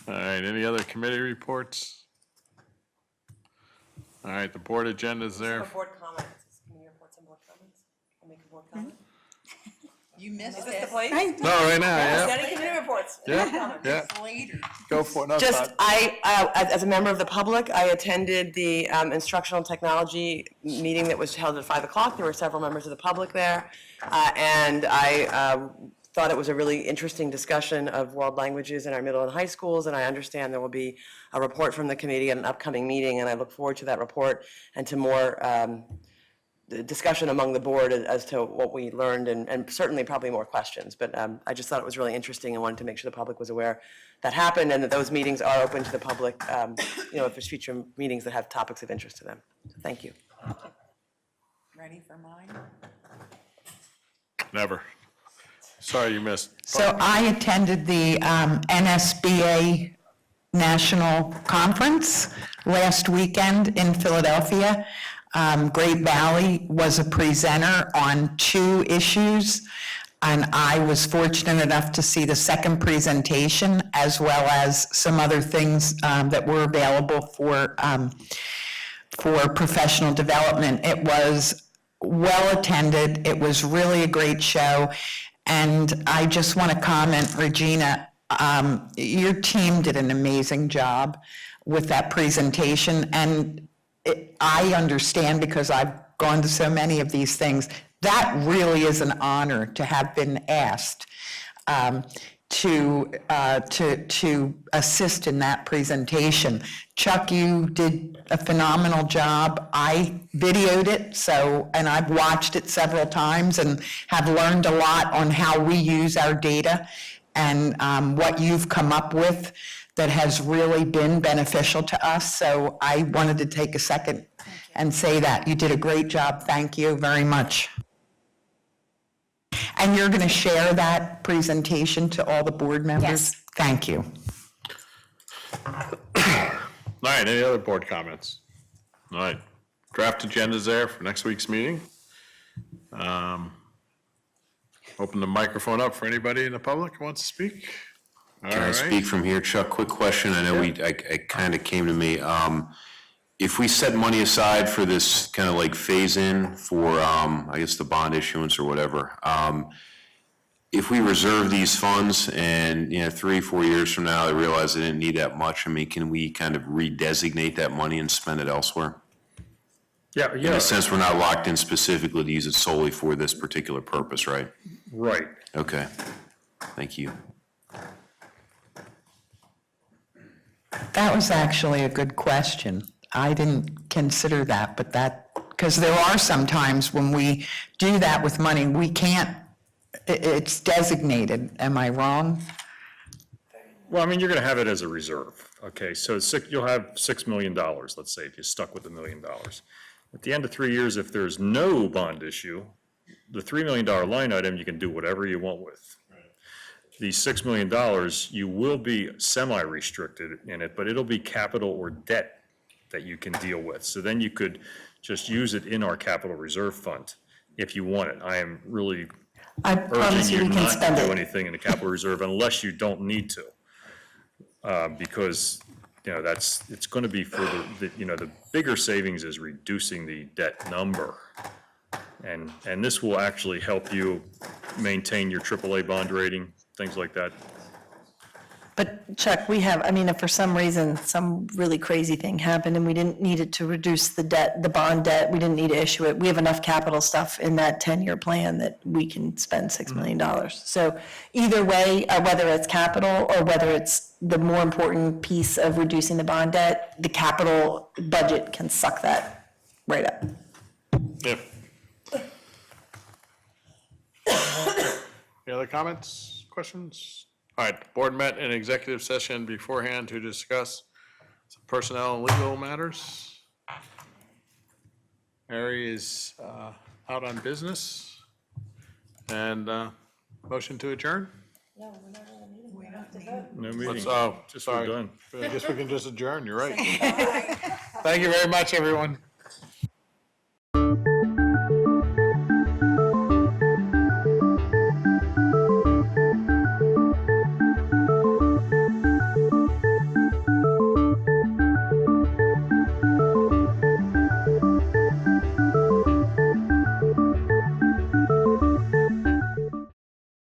All right, any other committee reports? All right, the board agenda's there. Board comments, committee reports and board comments. I'll make a board comment. You missed Is this it. the place? No, right now, yeah, Study committee reports. yeah, Later. go for it. No, Just, Todd. as a member of the public, I attended the instructional technology meeting that was held at 5 o'clock. There were several members of the public there. And I thought it was a really interesting discussion of world languages in our middle and high schools. And I understand there will be a report from the committee at an upcoming meeting. And I look forward to that report and to more discussion among the board as to what we learned, and certainly probably more questions. But I just thought it was really interesting and wanted to make sure the public was aware that happened, and that those meetings are open to the public, you know, if there's future meetings that have topics of interest to them. So thank you. Ready for mine? Never. Sorry you missed. So I attended the NSBA National Conference last weekend in Philadelphia. Great Valley was a presenter on 2 issues, and I was fortunate enough to see the second presentation as well as some other things that were available for professional development. It was well-attended. It was really a great show. And I just want to comment, Regina, your team did an amazing job with that presentation. And I understand, because I've gone to so many of these things, that really is an honor to have been asked to assist in that presentation. Chuck, you did a phenomenal job. I videoed it, and I've watched it several times and have learned a lot on how we use our data and what you've come up with that has really been beneficial to us. So I wanted to take a second and say that. You did a great job. Thank you very much. And you're going to share that presentation to all the board members? Yes. Thank you. All right, any other board comments? All right, draft agenda's there for next week's meeting. Open the microphone up for anybody in the public who wants to speak. All Can I right. speak from here, Chuck? Quick question. I know it kind of came to me. if we set money aside for this kind of like phase-in for, I guess, the bond issuance or whatever, if we reserve these funds and, 3-4 years from now, I realize I didn't need that much, I mean, can we kind of redesignate that money and spend it elsewhere? Yeah, In yeah, a sense, we're not locked in specifically to use it solely for this particular purpose, right? right. Okay, thank you. That was actually a good question. I didn't consider that, but because there are some times when we do that with money, we can't, it's designated. Am I wrong? Well, I mean, you're gonna have it as a reserve, okay? So you'll have $6 million, let's say, if you're stuck with $1 million. At the end of 3 years, if there's no bond issue, the $3 million line item, you can do whatever you want with. The $6 million, you will be semi-restricted in it, but it'll be capital or debt that you can deal with. So then you could just use it in our capital reserve fund if you want it. I am really I promise urging you you we can not to spend do it. anything in the capital reserve unless you don't need to. Because, it's gonna be for the bigger savings is reducing the debt number. And this will actually help you maintain your AAA bond rating, things like that. But Chuck, if for some reason, some really crazy thing happened and we didn't need it to reduce the debt, the bond debt, we didn't need to issue it, we have enough capital stuff in that 10-year plan that we can spend $6 million. So either way, whether it's capital or whether it's the more important piece of reducing the bond debt, the capital budget can suck that right up. Yeah. Any other comments, questions? All right, board met in executive session beforehand to discuss some personnel and legal matters. Harry is out on business. And motion to adjourn? No meeting. Oh, Just sorry. we're done. I guess we can just adjourn, you're right. Thank you very much, everyone.